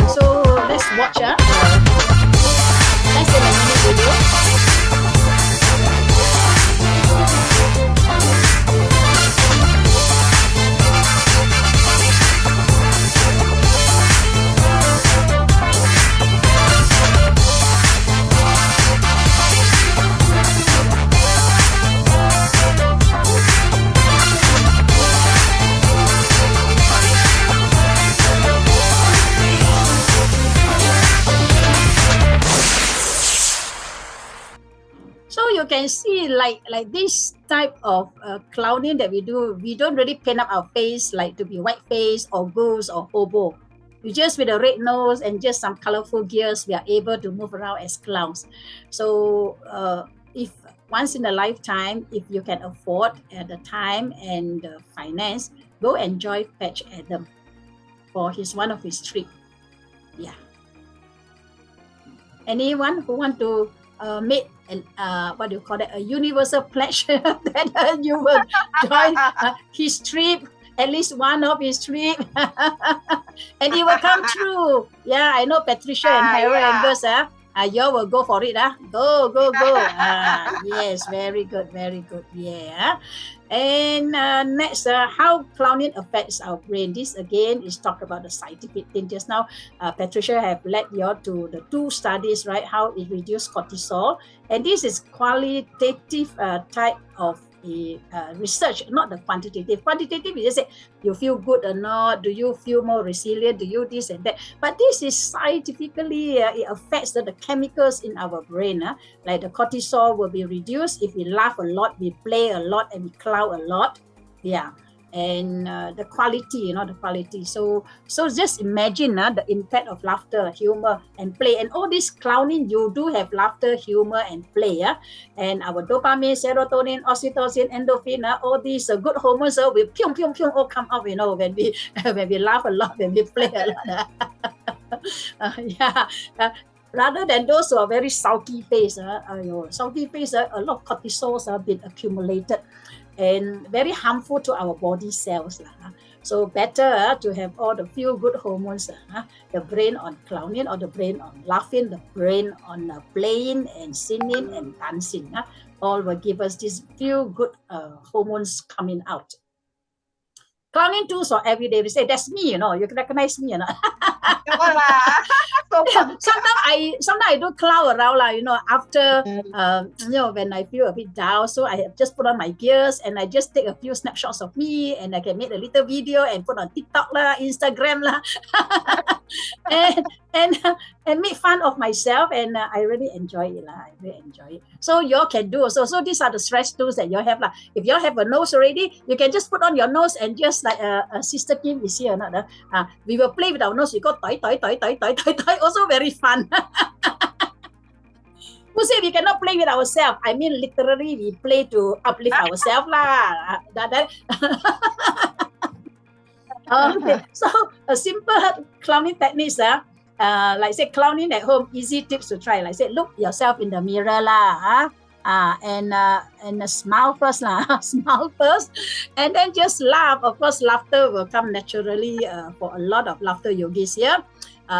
So let's watch. Let's see the mini video. You can see like this type of clowning that we do, we don't really paint up our face like to be white face or ghost or hobo. You just with a red nose and just some colorful gears, we are able to move around as clowns. So if once in a lifetime, if you can afford at the time and the finance, go enjoy Patch Adam for one of his trip. Yeah. Anyone who want to make a universal pledge that you will join his trip, at least one of his trip, and it will come true. Yeah, I know Patricia and Harold Angus, you will go for it. Go. Yes, very good. Yeah. And next, how clowning affects our brain. This again is talk about the scientific thing. Just now, Patricia have led you to the 2 studies, right? How it reduces cortisol, and this is qualitative type of research, not the quantitative. Quantitative is just say you feel good or not, do you feel more resilient, do you this and that. But this is scientifically, it affects the chemicals in our brain. Like the cortisol will be reduced if we laugh a lot, we play a lot, and we clown a lot. Yeah. And the quality, the quality. So just imagine the impact of laughter, humor, and play. And all this clowning, you do have laughter, humor, and play. And our dopamine, serotonin, oxytocin, endorphin, all these good hormones will pyong, pyong, pyong, all come out, when we laugh a lot, when we play a lot. rather than those who are very sulky face. Sulky face, a lot of cortisols have been accumulated and very harmful to our body cells. So better to have all the feel-good hormones, the brain on clowning or the brain on laughing, the brain on playing and singing and dancing. All will give us these feel-good hormones coming out. Clowning tools for every day. We say, that's me, you can recognize me. Sometimes I do clown around, after, when I feel a bit down. So I have just put on my gears and I just take a few snapshots of me and I can make a little video and put on TikTok, Instagram, and make fun of myself. And I really enjoy it. I really enjoy it. So you all can do also. So these are the stress tools that you all have. If you all have a nose already, you can just put on your nose and just like Sister Kim is here. We will play with our nose. We go toy, toy, toy, toy, toy, toy, toy. Also very fun. Who say we cannot play with ourselves? I mean, literally, we play to uplift ourselves. Okay. So a simple clowning techniques, like say clowning at home, easy tips to try. Like say, look yourself in the mirror and smile first smile first, and then just laugh. Of course, laughter will come naturally for a lot of laughter yogis here.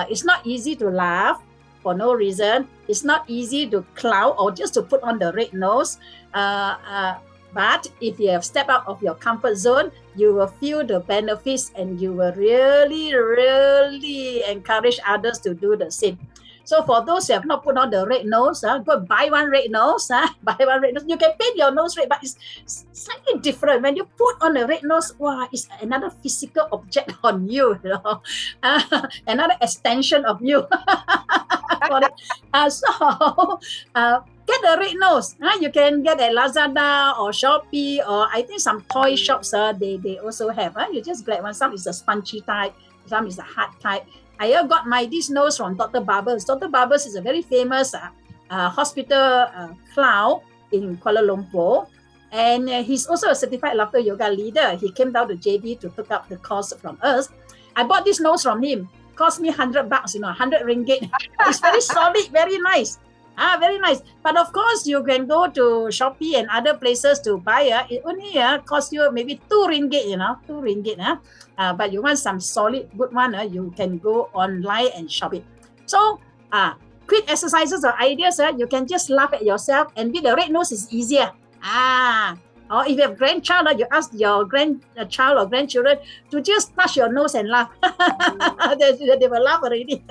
It's not easy to laugh for no reason. It's not easy to clown or just to put on the red nose. But if you have stepped out of your comfort zone, you will feel the benefits and you will really, really encourage others to do the same. So for those who have not put on the red nose, go buy one red nose. Buy one red nose. You can paint your nose red, but it's slightly different. When you put on the red nose, wow, it's another physical object on you, another extension of you. Get a red nose. You can get at Lazada or Shopee, or I think some toy shops, they also have. You just get one. Some is a spongy type, some is a hard type. I got this nose from Dr. Barbers. Dr. Barbers is a very famous hospital clown in Kuala Lumpur. And he's also a certified laughter yoga leader. He came down to JB to take up the course from us. I bought this nose from him. Cost me $100, 100 ringgit. It's very solid, very nice. Very nice. But of course, you can go to Shopee and other places to buy. It only cost you maybe 2 ringgit, 2 ringgit. But you want some solid, good one, you can go online and shop it. So, quick exercises or ideas, you can just laugh at yourself, and with the red nose is easier. Or if you have grandchild, you ask your grandchild or grandchildren to just touch your nose and laugh. They will laugh already.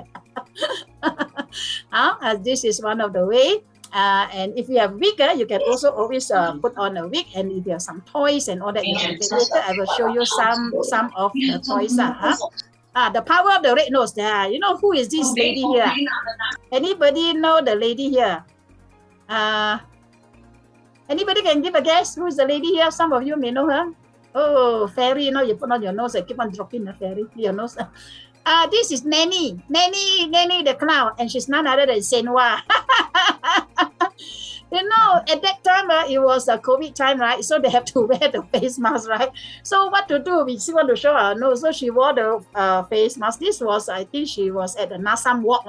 This is one of the way. And if you have wig, you can also always put on a wig. And if you have some toys and all that, later I will show you some of the toys. The power of the red nose. You know who is this lady here? Anybody know the lady here? Anybody can give a guess? Who is the lady here? Some of you may know her. Oh, fairy, you put on your nose and keep on dropping the fairy, your nose. This is Nanny the clown, and she's none other than Senwa. At that time, it was a COVID time, right? So they have to wear the face mask, right? So what to do? We still want to show our nose. So she wore the face mask. This was, I think she was at the Nasam Walk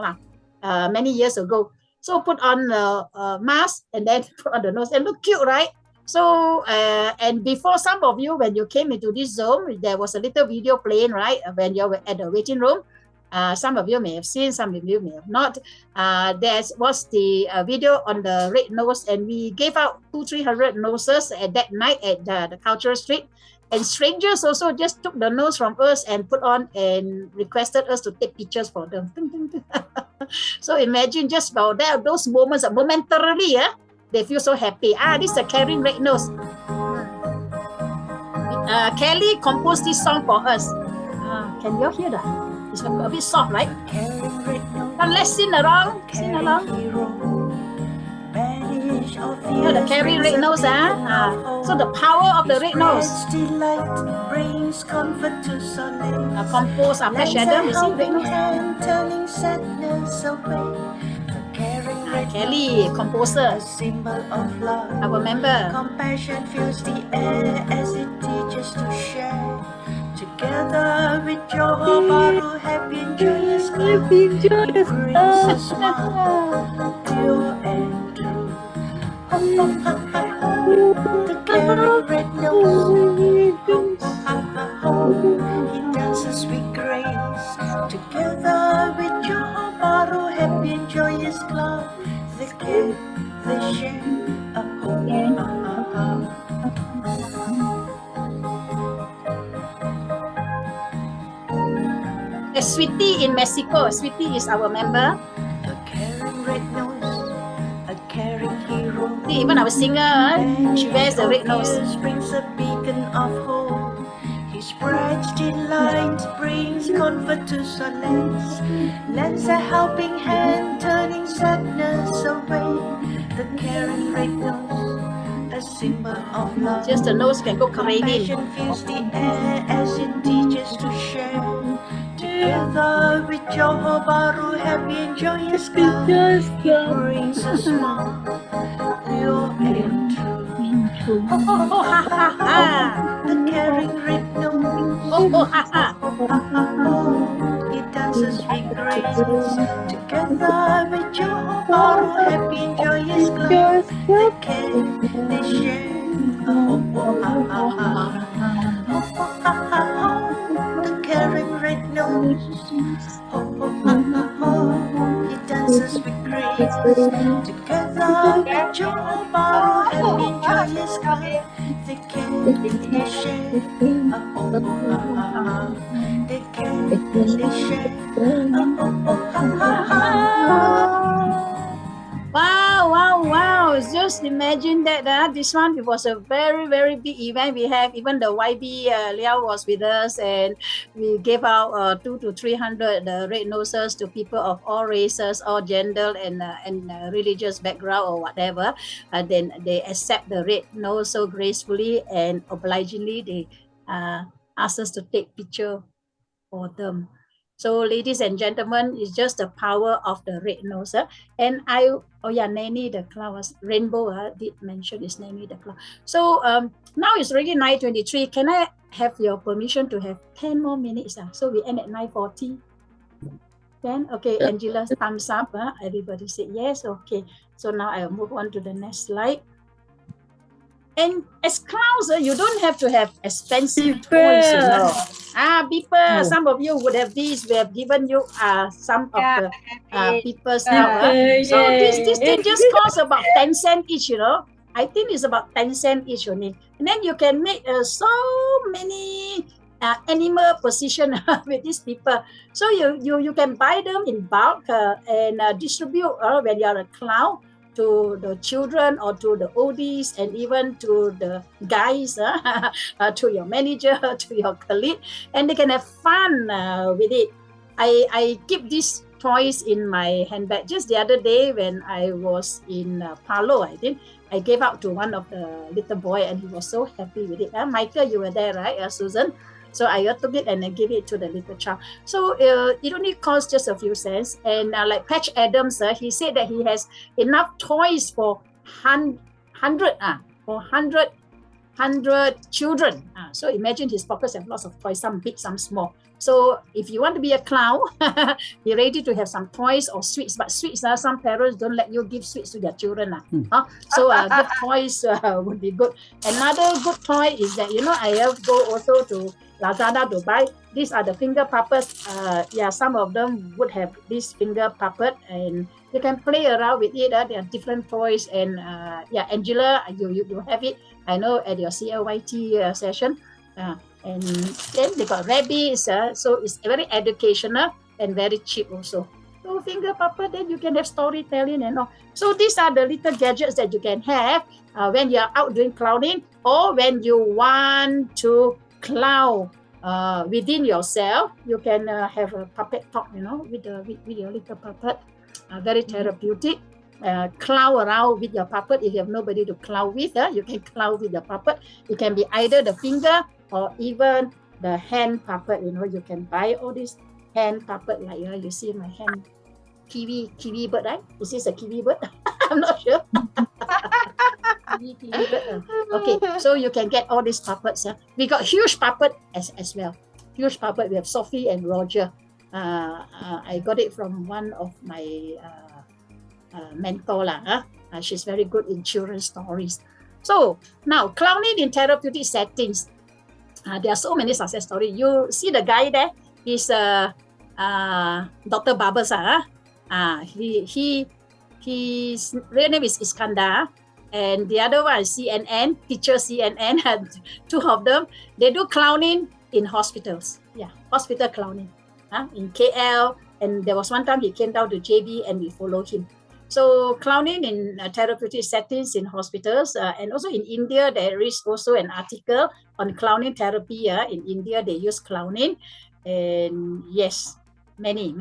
many years ago. So put on the mask and then put on the nose and look cute, right? So, and before some of you, when you came into this Zoom, there was a little video playing, right? When you were at the waiting room. Some of you may have seen, some of you may have not. There was the video on the red nose, and we gave out 200-300 noses at that night at the Cultural Street. And strangers also just took the nose from us and put on and requested us to take pictures for them. So imagine just about that, those moments, momentarily, they feel so happy. This is a caring red nose. Kelly composed this song for us. Can you hear that? It's a bit soft, right? Now let's sing along. Sing along. The caring red nose. So the power of the red nose. Compose Flash Adam, you see red nose. Kelly, composer. Our member. Compassion fills the air as it teaches to share. Together with Johor Bahru, happy and joyous club. Happy It joyous brings a smile, pure and true. Ho, ho, ha, ha, ho, the caring red nose. Ho, ha, ha, ho, he dances with grace. Together with Johor Bahru, happy and joyous club. They care, they share, a ho, ha, ha, ha. Sweetie in Mexico. Sweetie is our member. A caring red nose, a caring hero. See, even our singer, she wears the red nose. Brings a beacon of hope. His bright delight brings comfort to solace. Lends a helping hand, turning sadness away. The caring red nose, a symbol of love. Just the nose can go crazy. Compassion fills the air as it teaches to share. Together with Johor Bahru, happy and joyous club. Just It brings a smile, pure and true. Oh, oh, oh, ha, ha, ha. The caring red nose. Oh, oh, ha, ha. He dances with grace. Together with Johor Bahru, happy and joyous club. They care, they share. Oh, oh, ha, ha, ha. Oh, oh, ha, ha, ha. The caring red nose. Oh, oh, ha, ha, ha. He dances with grace. Together with Johor Bahru, happy and joyous club. They care, they share. Oh, oh, ha, ha, ha. They care, they share. Oh, oh, ha, ha, ha. Wow, wow, wow. Just imagine that. This one, it was a very, very big event. We have even the YB Liao was with us, and we gave out 200 to 300 red noses to people of all races, all gender and religious background or whatever. Then they accept the red nose so gracefully and obligingly. They asked us to take picture for them. So, ladies and gentlemen, it's just the power of the red nose. And Nanny the cloud was rainbow. Did mention his Nanny the cloud. So now it's already 9:23. Can I have your permission to have 10 more minutes? So we end at 9:40. Then okay, Angela thumbs up. Everybody said yes. Okay. So now I'll move on to the next slide. And as clowns, you don't have to have expensive toys, you know. Beeper, some of you would have these. We have given you some of the beepers now. So this thing just costs about 10 cents each, you know. I think it's about 10 cents each only. And then you can make so many animal position with these people. So you can buy them in bulk and distribute when you are a clown to the children or to the oldies and even to the guys, to your manager, to your colleague, and they can have fun with it. I keep these toys in my handbag. Just the other day when I was in Palo, I think, I gave out to one of the little boy and he was so happy with it. Michael, you were there, right, Susan? So I took it and I gave it to the little child. So it only costs just a few cents. And like Patch Adams, he said that he has enough toys for 100 children. So imagine his pockets have lots of toys, some big, some small. So if you want to be a clown, be ready to have some toys or sweets. But sweets, some parents don't let you give sweets to their children. So good toys would be good. Another good toy is that, I have go also to Lazada to buy. These are the finger puppets. Some of them would have this finger puppet and you can play around with it. There are different toys and Angela, you have it. I know at your CLYT session. And then they got rabbits, so it's very educational and very cheap also. So finger puppet, then you can have storytelling and all. So these are the little gadgets that you can have when you're out doing clowning or when you want to clown within yourself. You can have a puppet talk, with your little puppet. Very therapeutic. Clown around with your puppet. If you have nobody to clown with, you can clown with the puppet. It can be either the finger or even the hand puppet. You can buy all these hand puppet like you see my hand. Kiwi bird, right? Is this a kiwi bird? I'm not sure. kiwi bird. Okay, so you can get all these puppets. We got huge puppet as well. huge puppet. We have Sophie and Roger. I got it from one of my mentor lah. She's very good in children's stories. So now clowning in therapeutic settings. There are so many success stories. You see the guy there? He's Dr. Babas. His real name is Iskandar, and the other one is CNN, teacher CNN. Two of them. They do clowning in hospitals. Yeah, hospital clowning. In KL, and there was one time he came down to JB and we followed him. So clowning in therapeutic settings in hospitals, and also in India, there is also an article on clowning therapy. In India, they use clowning, and yes, many.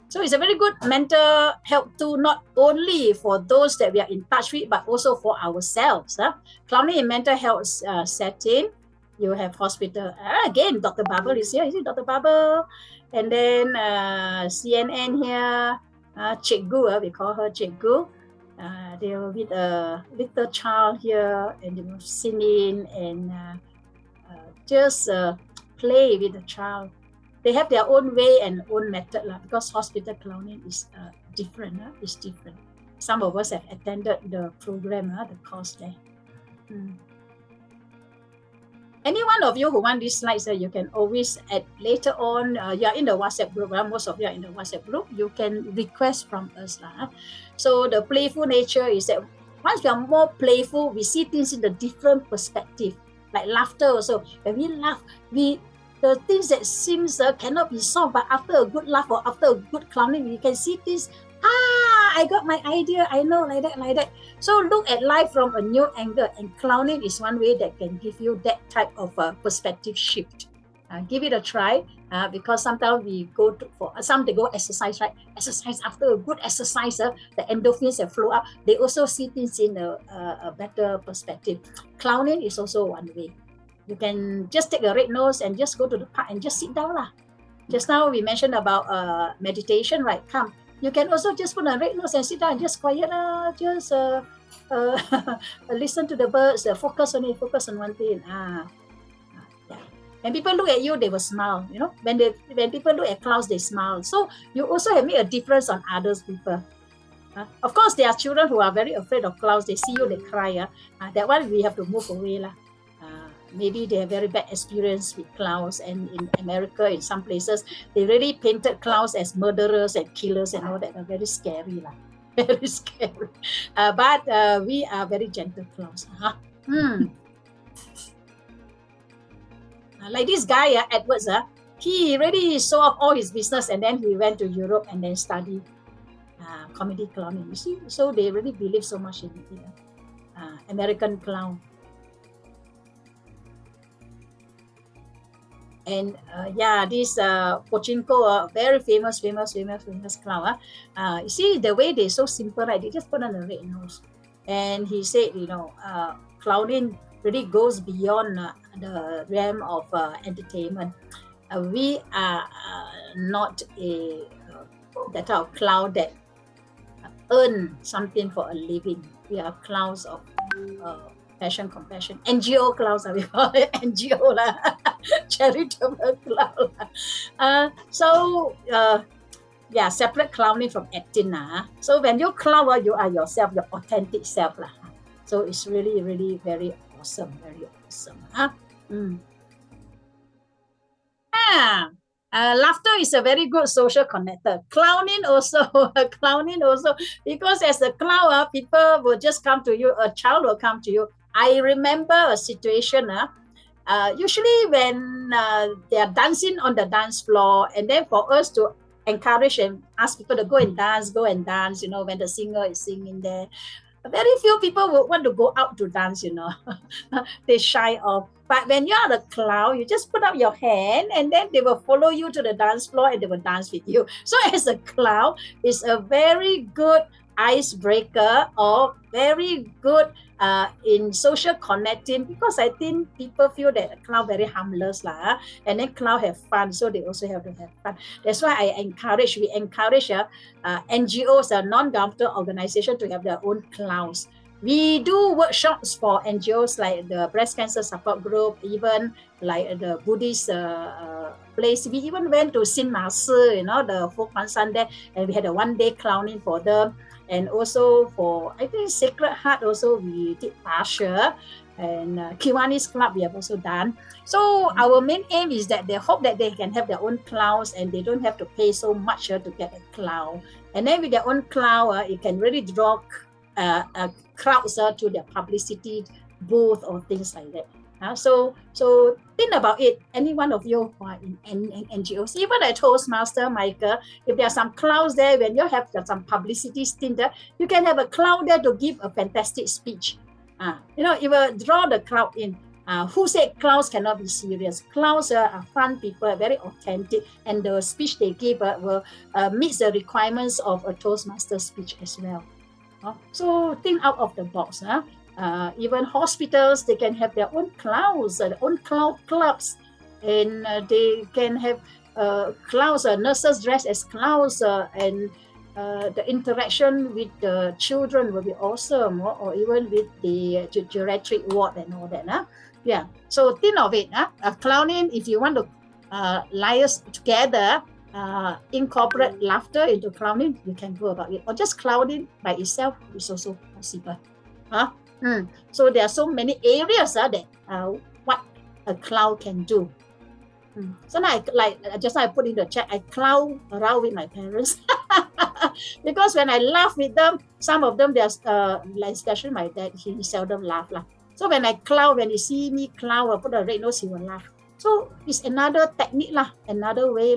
So it's a very good mental health tool, not only for those that we are in touch with, but also for ourselves. Clowning in mental health setting, you have hospital. Again, Dr. Babel is here. Is it Dr. Babel? And then CNN here, Cikgu, we call her Cikgu. They were with a little child here, and they were singing and just play with the child. They have their own way and own method because hospital clowning is different. It's different. Some of us have attended the program, the course there. Any one of you who want these slides, you can always add later on. You are in the WhatsApp group. Most of you are in the WhatsApp group. You can request from us. So the playful nature is that once we are more playful, we see things in a different perspective. Like laughter also. When we laugh, the things that seems cannot be solved, but after a good laugh or after a good clowning, we can see things. I got my idea. I know, like that. So look at life from a new angle, and clowning is one way that can give you that type of perspective shift. Give it a try, because sometimes we go they go exercise, right? Exercise, after a good exercise, the endorphins that flow up. They also see things in a better perspective. Clowning is also one way. You can just take a red nose and just go to the park and just sit down lah. Just now we mentioned about meditation, right? Come. You can also just put a red nose and sit down and just quiet, just listen to the birds, focus on one thing. Yeah. When people look at you, they will smile. You know, when people look at clouds, they smile. So you also have made a difference on others people. Of course, there are children who are very afraid of clouds. They see you, they cry. That one we have to move away lah. Maybe they have very bad experience with clowns, and in America, in some places, they really painted clowns as murderers and killers and all that. Are very scary lah. Very scary. But we are very gentle clowns. Like this guy, Edwards, he really sold off all his business, and then he went to Europe and then studied comedy clowning. You see, so they really believe so much in American clown. And this Pochinko, very famous clown. You see the way they're so simple, right? They just put on a red nose. And he said, clowning really goes beyond the realm of entertainment. We are not that type of clown that earn something for a living. We are clowns of passion, compassion. NGO clowns, we call it NGO lah. Charitable clown. Separate clowning from acting. So when you clown, you are yourself, your authentic self lah. So it's really, really very awesome, very awesome. Laughter is a very good social connector. Clowning also, because as a clown, people will just come to you, a child will come to you. I remember a situation, usually when they are dancing on the dance floor, and then for us to encourage and ask people to go and dance, when the singer is singing there. Very few people would want to go out to dance, They shy off. But when you are the clown, you just put up your hand and then they will follow you to the dance floor and they will dance with you. So as a clown, it's a very good icebreaker or very good in social connecting, because I think people feel that a clown very harmless lah, and then clown have fun, so they also have to have fun. That's why we encourage NGOs, non-governmental organizations, to have their own clowns. We do workshops for NGOs like the Breast Cancer Support Group, even like the Buddhist place. We even went to Sin Ma Si, the Fo Kuan San there, and we had a 1-day clowning for them. And also for, I think, Sacred Heart also, we did partial. And Kiwanis Club, we have also done. So our main aim is that they hope that they can have their own clowns and they don't have to pay so much to get a clown. And then with their own clown, it can really draw crowds to their publicity booth or things like that. So think about it. Any one of you who are in NGOs, even a Toastmaster, Michael, if there are some clowns there, when you have some publicity stint there, you can have a clown there to give a fantastic speech. It will draw the crowd in. Who said clowns cannot be serious? Clowns are fun people, very authentic, and the speech they give will meet the requirements of a Toastmaster speech as well. So think out of the box. Even hospitals, they can have their own clowns, their own clown clubs, and they can have clowns, nurses dressed as clowns, and the interaction with the children will be awesome, or even with the geriatric ward and all that. Yeah, so think of it. Clowning, if you want to liaise together, incorporate laughter into clowning, you can go about it. Or just clowning by itself is also possible. So there are so many areas that what a clown can do. So now, just now I put in the chat, I clown around with my parents. Because when I laugh with them, some of them, especially my dad, he seldom laugh. So when I clown, when he see me clown or put a red nose, he will laugh. So it's another technique, another way.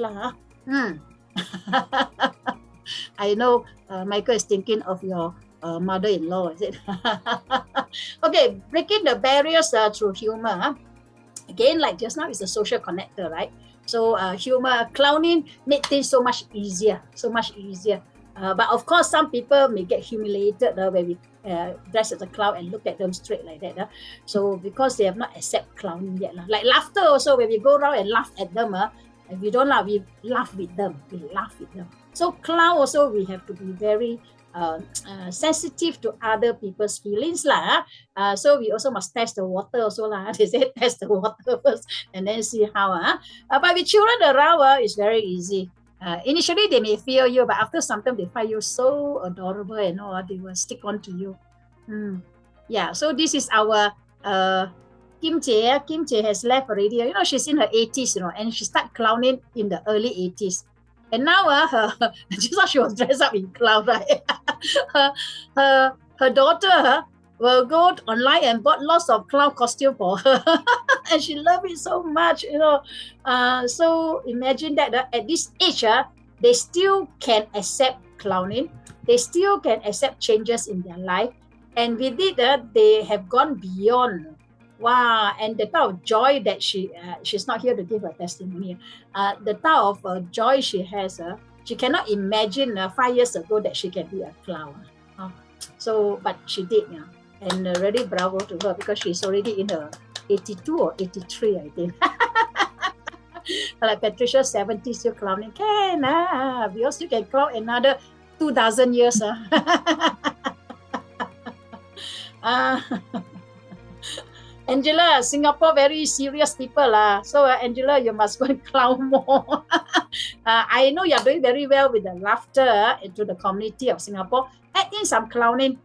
I know Michael is thinking of your mother-in-law, is it? Okay, breaking the barriers through humor. Again, like just now, it's a social connector, right? So humor, clowning made things so much easier. But of course, some people may get humiliated when we dress as a clown and look at them straight like that. So because they have not accepted clowning yet. Like laughter also, when we go around and laugh at them, if we don't laugh, we laugh with them. So clown also, we have to be very sensitive to other people's feelings. So we also must test the water also. They say test the water first and then see how. But with children around, it's very easy. Initially, they may fear you, but after some time, they find you so adorable and all, they will stick on to you. Yeah, so this is our Kim Jie. Kim Jie has left already. She's in her 80s, and she started clowning in the early 80s. And now, just how she was dressed up in clown, right? her daughter will go online and bought lots of clown costume for her. And she loved it so much, So imagine that at this age, they still can accept clowning. They still can accept changes in their life. And with it, they have gone beyond. Wow, and the type of joy that she's not here to give her testimony. The type of joy she has, she cannot imagine 5 years ago that she can be a clown. So, but she did, and really bravo to her because she's already in her 82 or 83, I think. Like Patricia, 70, still clowning. We also can clown another 2,000 years. Angela, Singapore very serious people. So Angela, you must go and clown more. I know you're doing very well with the laughter into the community of Singapore. Add in some clowning.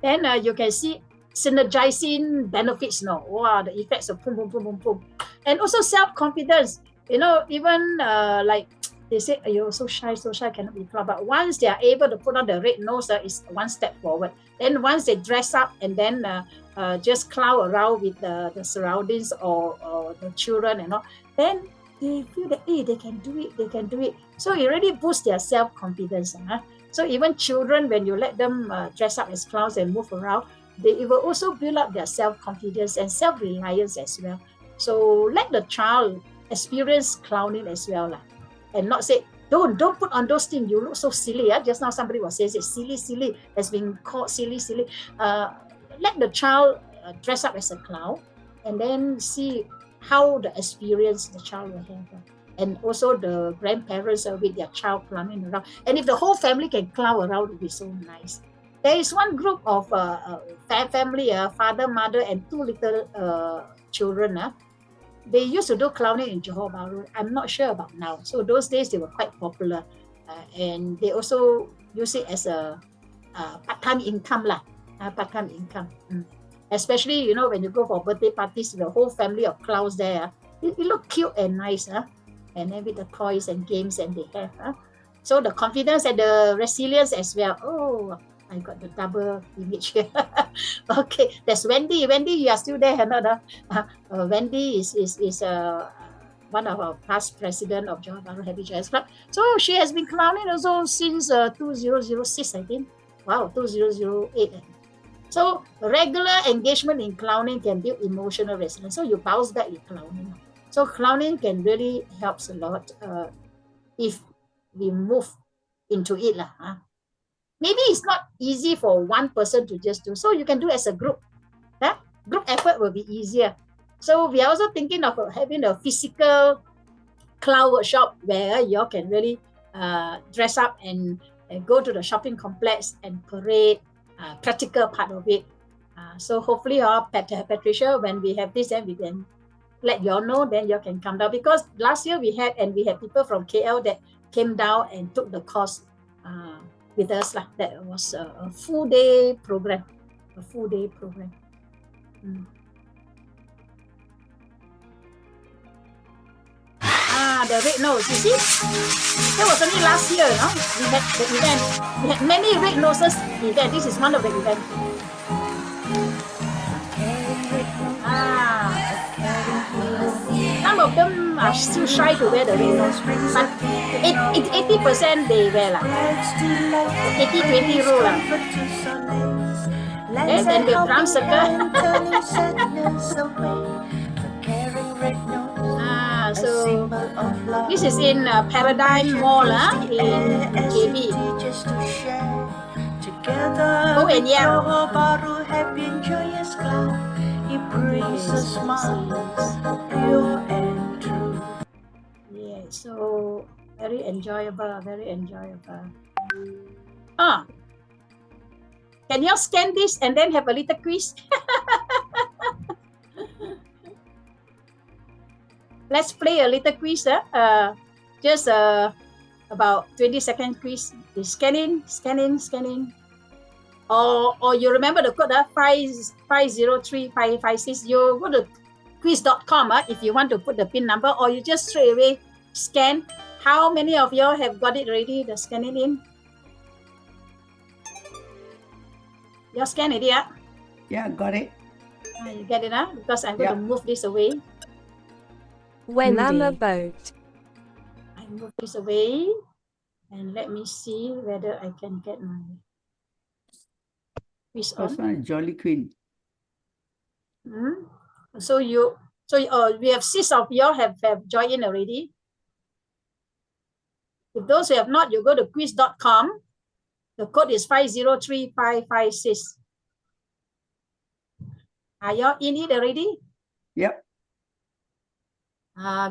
Then you can see synergizing benefits. Wow, the effects of boom, boom, boom, boom, boom. And also self-confidence. Even like they say, you're so shy, cannot be clown. But once they are able to put on the red nose, it's one step forward. Then once they dress up and then just clown around with the surroundings or the children and all, then they feel that, they can do it. So it really boosts their self-confidence. So even children, when you let them dress up as clowns and move around, it will also build up their self-confidence and self-reliance as well. So let the child experience clowning as well. And not say, don't put on those things, you look so silly. Just now somebody was saying, silly, has been called silly. Let the child dress up as a clown and then see how the experience the child will have. And also the grandparents with their child clowning around. And if the whole family can clown around, it would be so nice. There is one group of family, father, mother, and two little children. They used to do clowning in Johor Bahru. I'm not sure about now. So those days they were quite popular, and they also use it as a part-time income lah. Part-time income. Especially, you know, when you go for birthday parties, the whole family of clowns there, it look cute and nice, and then with the toys and games and they have. So the confidence and the resilience as well. Oh, I got the double image here. Okay, there's Wendy. Wendy, you are still there, another. Wendy is one of our past president of Johor Bahru Happy Joyous Club. So she has been clowning also since 2006, I think. Wow, 2008. So regular engagement in clowning can build emotional resilience. So you bounce back with clowning. So clowning can really helps a lot if we move into it lah. Maybe it's not easy for one person to just do. So you can do as a group. Group effort will be easier. So we are also thinking of having a physical clown workshop where you all can really dress up and go to the shopping complex and parade, practical part of it. So hopefully, Patricia, when we have this, then we can let you all know, then you all can come down. Because last year we had people from KL that came down and took the course with us. That was a full day program. The red nose, you see? That was only last year, no? We had the event. We had many red noses event. This is one of the events. Some of them are still shy to wear the red nose, but 80% they wear lah. 80-20 rule lah. And then the drum circle. So this is in Paradigm Mall in JB. Go and yell. Yeah, so very enjoyable. Can you scan this and then have a little quiz? Let's play a little quiz. Just about 20-second quiz. Scanning. Or you remember the code 503556. You go to quiz.com if you want to put the PIN number, or you just straight away scan. How many of you have got it ready? The scanning in. You scan it, yeah? Yeah, got it. You get it, because I'm going to move this away. Wendy. Mama boat. I move this away and let me see whether I can get my quiz on. First one, Jolly Queen. So we have 6 of you have joined in already. If those who have not, you go to quiz.com. The code is 503556. Are you in it already? Yep.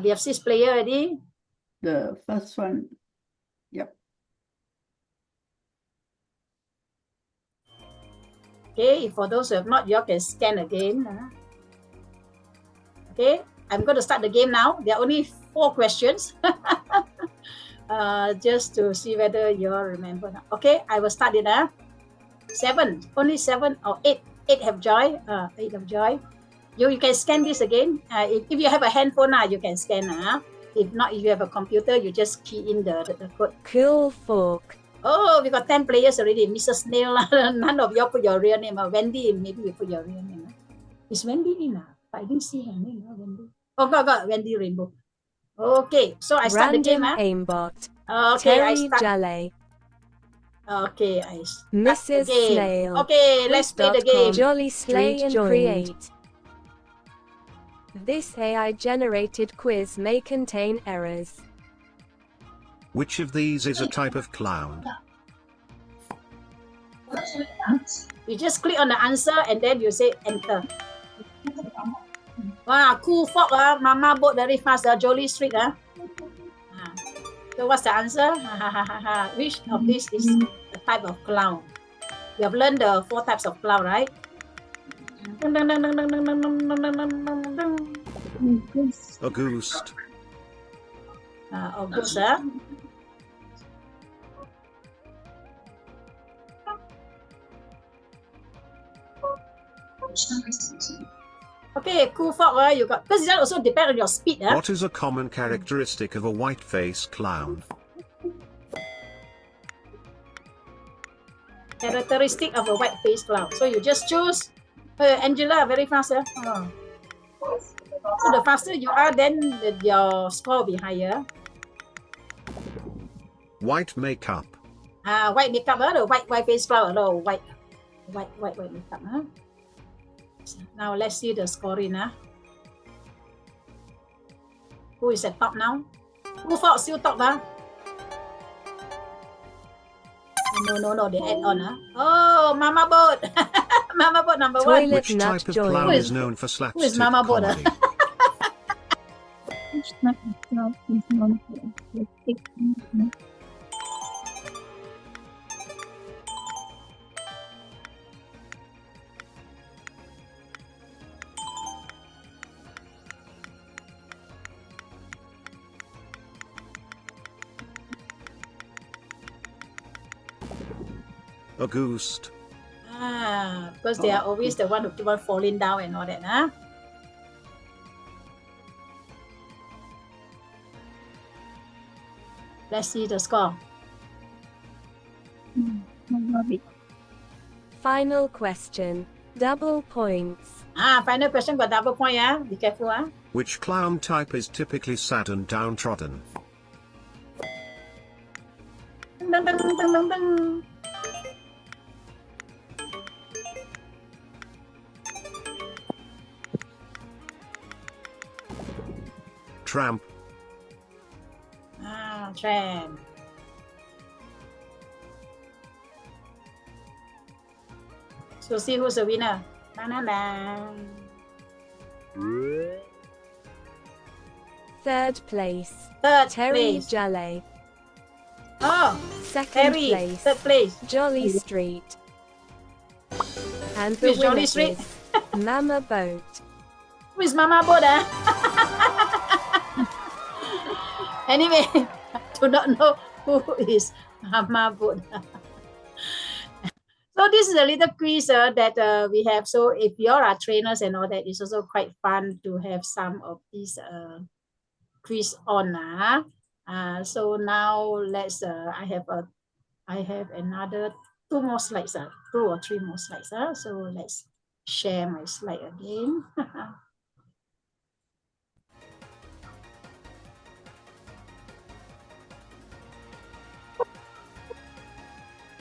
We have 6 players already. The first one. Yep. Okay, for those who have not, you can scan again. Okay, I'm going to start the game now. There are only 4 questions. Just to see whether you all remember. Okay, I will start it. 7, only 7 or 8. 8 have joy. 8 have joy. You can scan this again. If you have a handphone, you can scan. If not, if you have a computer, you just key in the code. Cool fork. Oh, we got 10 players already. Mrs. Snail, none of you put your real name. Wendy, maybe you put your real name. Is Wendy in? I didn't see her name. Wendy. Oh, got Wendy Rainbow. Okay, so I start the game. Aimbot. Okay, Terry I start. Jale. Okay, I start Mrs. the game. Snail. Okay, let's play the game. Jolly Slay and joined. Create. This AI-generated quiz may contain errors. Which of these is a type of clown? You just click on the answer and then you say enter. Wow, cool fog. Mama boat very fast. Jolly Street. So what's the answer? Which of this is the type of clown? You have learned the 4 types of cloud, right? August. August, Okay, cool fog, you got, because that also depends on your speed. What is a common characteristic of a white-faced clown? Characteristic of a white-faced clown. So you just choose, Angela, very fast. Oh. So the faster you are, then your score will be higher. White makeup. White makeup, the white face cloud, white makeup. Now let's see the scoring. Who is at top now? Who fought still top? No, they add on. Oh, Mama Boat. Mama Boat number one. Toilet Which nut type of joy. clown is known for slapstick Who is Mama Boat? comedy? Which type of cloud is known for slapstick comedy? August. Because they are always the one who keep on falling down and all that. Let's see the score. Final question. Double points. Final question got double point. Be careful. Which clown type is typically sad and downtrodden? Dun, dun, dun, dun, dun. Tramp. Tramp. So see who's the winner. Third place. Third Terry place. Jolly. Oh, Second Terry, place. third place. Jolly Street. And Who the is Jolly winner Street? is Mama Boat. Who is Mama Boat? Anyway, I do not know who is Mama Boat. So this is a little quiz that we have. So if you are trainers and all that, it's also quite fun to have some of these quiz on. So now let's. I have another 2 more slides. 2 or 3 more slides. So let's share my slide again.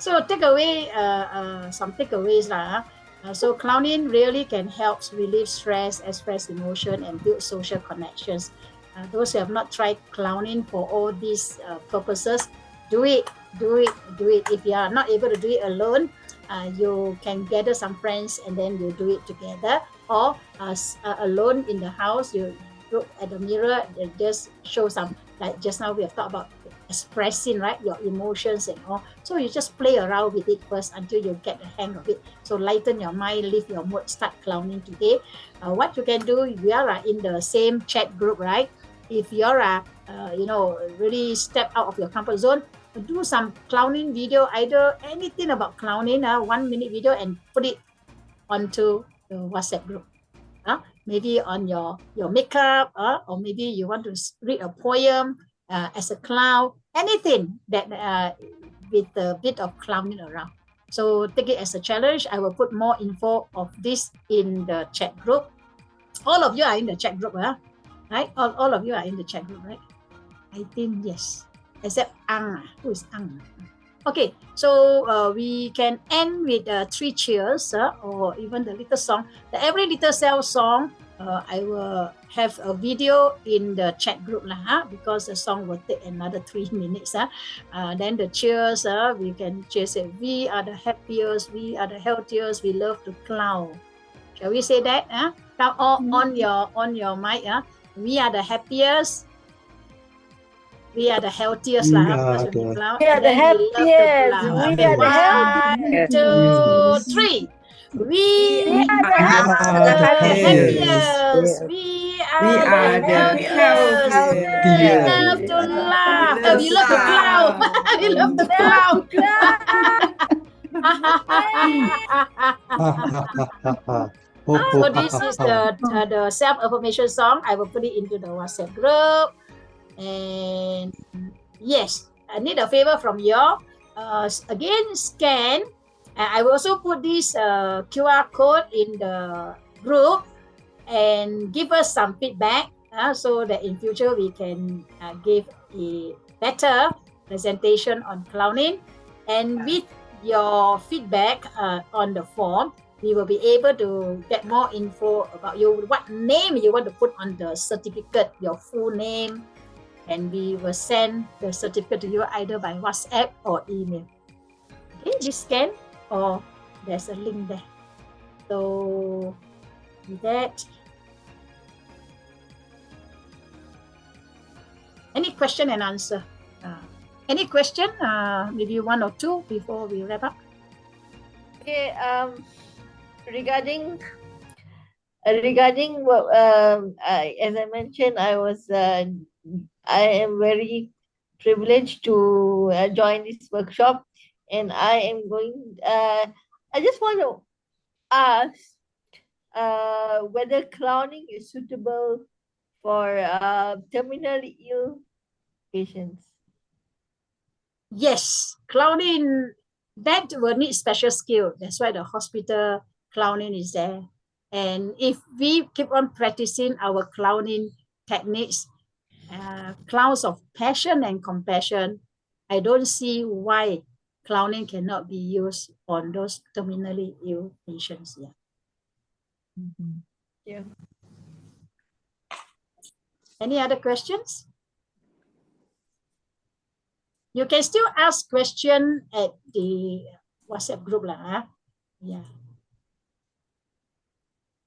So take away some takeaways. So clowning really can help relieve stress, express emotion, and build social connections. Those who have not tried clowning for all these purposes, do it. If you are not able to do it alone, you can gather some friends and then you do it together. Or alone in the house, you look at the mirror and just show some, like just now we have talked about expressing, right, your emotions and all. So you just play around with it first until you get the hang of it. So lighten your mind, lift your mood, start clowning today. What you can do, we are in the same chat group, right? If you're really step out of your comfort zone, do some clowning video, either anything about clowning, 1 minute video, and put it onto the WhatsApp group. Maybe on your makeup, or maybe you want to read a poem as a clown, anything that with a bit of clowning around. So take it as a challenge. I will put more info of this in the chat group. All of you are in the chat group, right? All of you are in the chat group, right? I think yes, except Ang. Who is Ang? Okay, so we can end with 3 cheers, or even the little song. The Every Little Cell song, I will have a video in the chat group because the song will take another 3 minutes. Then the cheers, we can cheers it. We are the happiest, we are the healthiest, we love to clown. Shall we say that? On your mic. We are the happiest. We are the healthiest We lah, are because when we the- clown, We are and the then we love to happiest. clown. We are the One, healthiest. two, three. We are the are the happiest. happiest. We are are the the healthiest. We love to laugh. We love to clown. We love to clown. So this is the self-affirmation song. I will put it into the WhatsApp group. And yes, I need a favor from you. Again, scan. I will also put this QR code in the group and give us some feedback so that in future we can give a better presentation on clowning. And with your feedback on the form, we will be able to get more info about you, what name you want to put on the certificate, your full name, and we will send the certificate to you either by WhatsApp or email. Okay, just scan or there's a link there. So with that, any question and answer? Any question? Maybe one or two before we wrap up. Okay. Regarding what as I mentioned, I am very privileged to join this workshop, and I am going. I just want to ask whether clowning is suitable for terminally ill patients. Yes, clowning, that will need special skill. That's why the hospital clowning is there. And if we keep on practicing our clowning techniques, clowns of passion and compassion, I don't see why clowning cannot be used on those terminally ill patients. Yeah. Yeah. Any other questions? You can still ask question at the WhatsApp group lah. Yeah.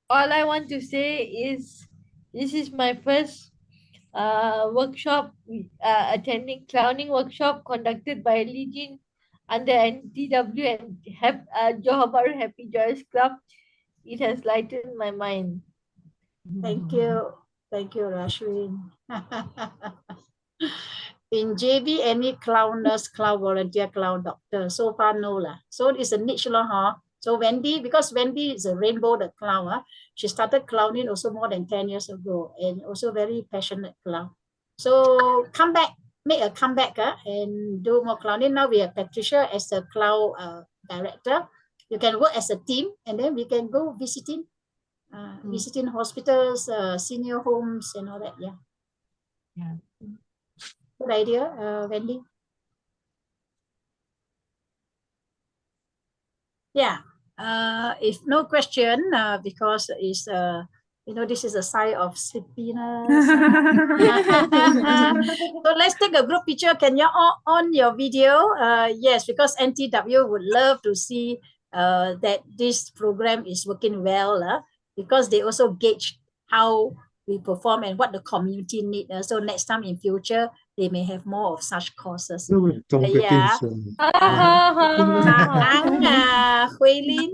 All I want to say is this is my first workshop, attending clowning workshop conducted by Lighten under NTW and Johor Bahru Happy Joyous Club. It has lightened my mind. Thank you. Thank you, Rashwin. In JB, any clown nurse, clown volunteer, clown doctor? So far, no lah. So it's a niche lah, huh? So Wendy, because Wendy is a rainbow the clown, she started clowning also more than 10 years ago, and also very passionate clown. So come back, make a comeback and do more clowning. Now we have Patricia as the clown director. You can work as a team, and then we can go visiting hospitals, senior homes, and all that. Yeah. Yeah. Good idea, Wendy. Yeah. If no question, because it's this is a sign of sleepiness. So let's take a group picture. Can you all on your video? Yes, because NTW would love to see that this program is working well, because they also gauge how we perform and what the community need. So next time in future, they may have more of such courses. Yeah. Huilin,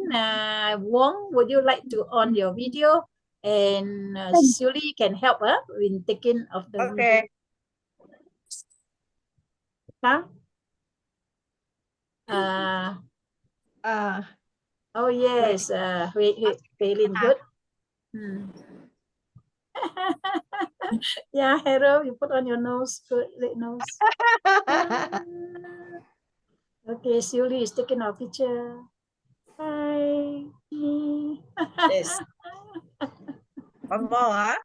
Wong, would you like to on your video? And Suli can help in taking of the video. Oh yes, Huilin, good. Yeah, Hero, you put on your nose, good, red nose. Okay, Suli is taking our picture. Hi. Yes. One more,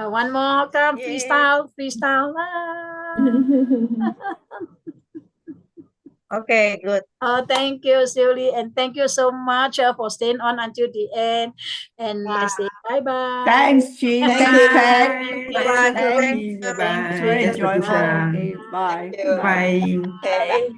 one more, come, yeah. freestyle. Okay, good. Oh, thank you, Suli, and thank you so much for staying on until the end. And let's say bye-bye. Thanks, Jean. Thanks, Pat. Bye-bye. Thanks, very enjoyable. Okay, bye. Bye.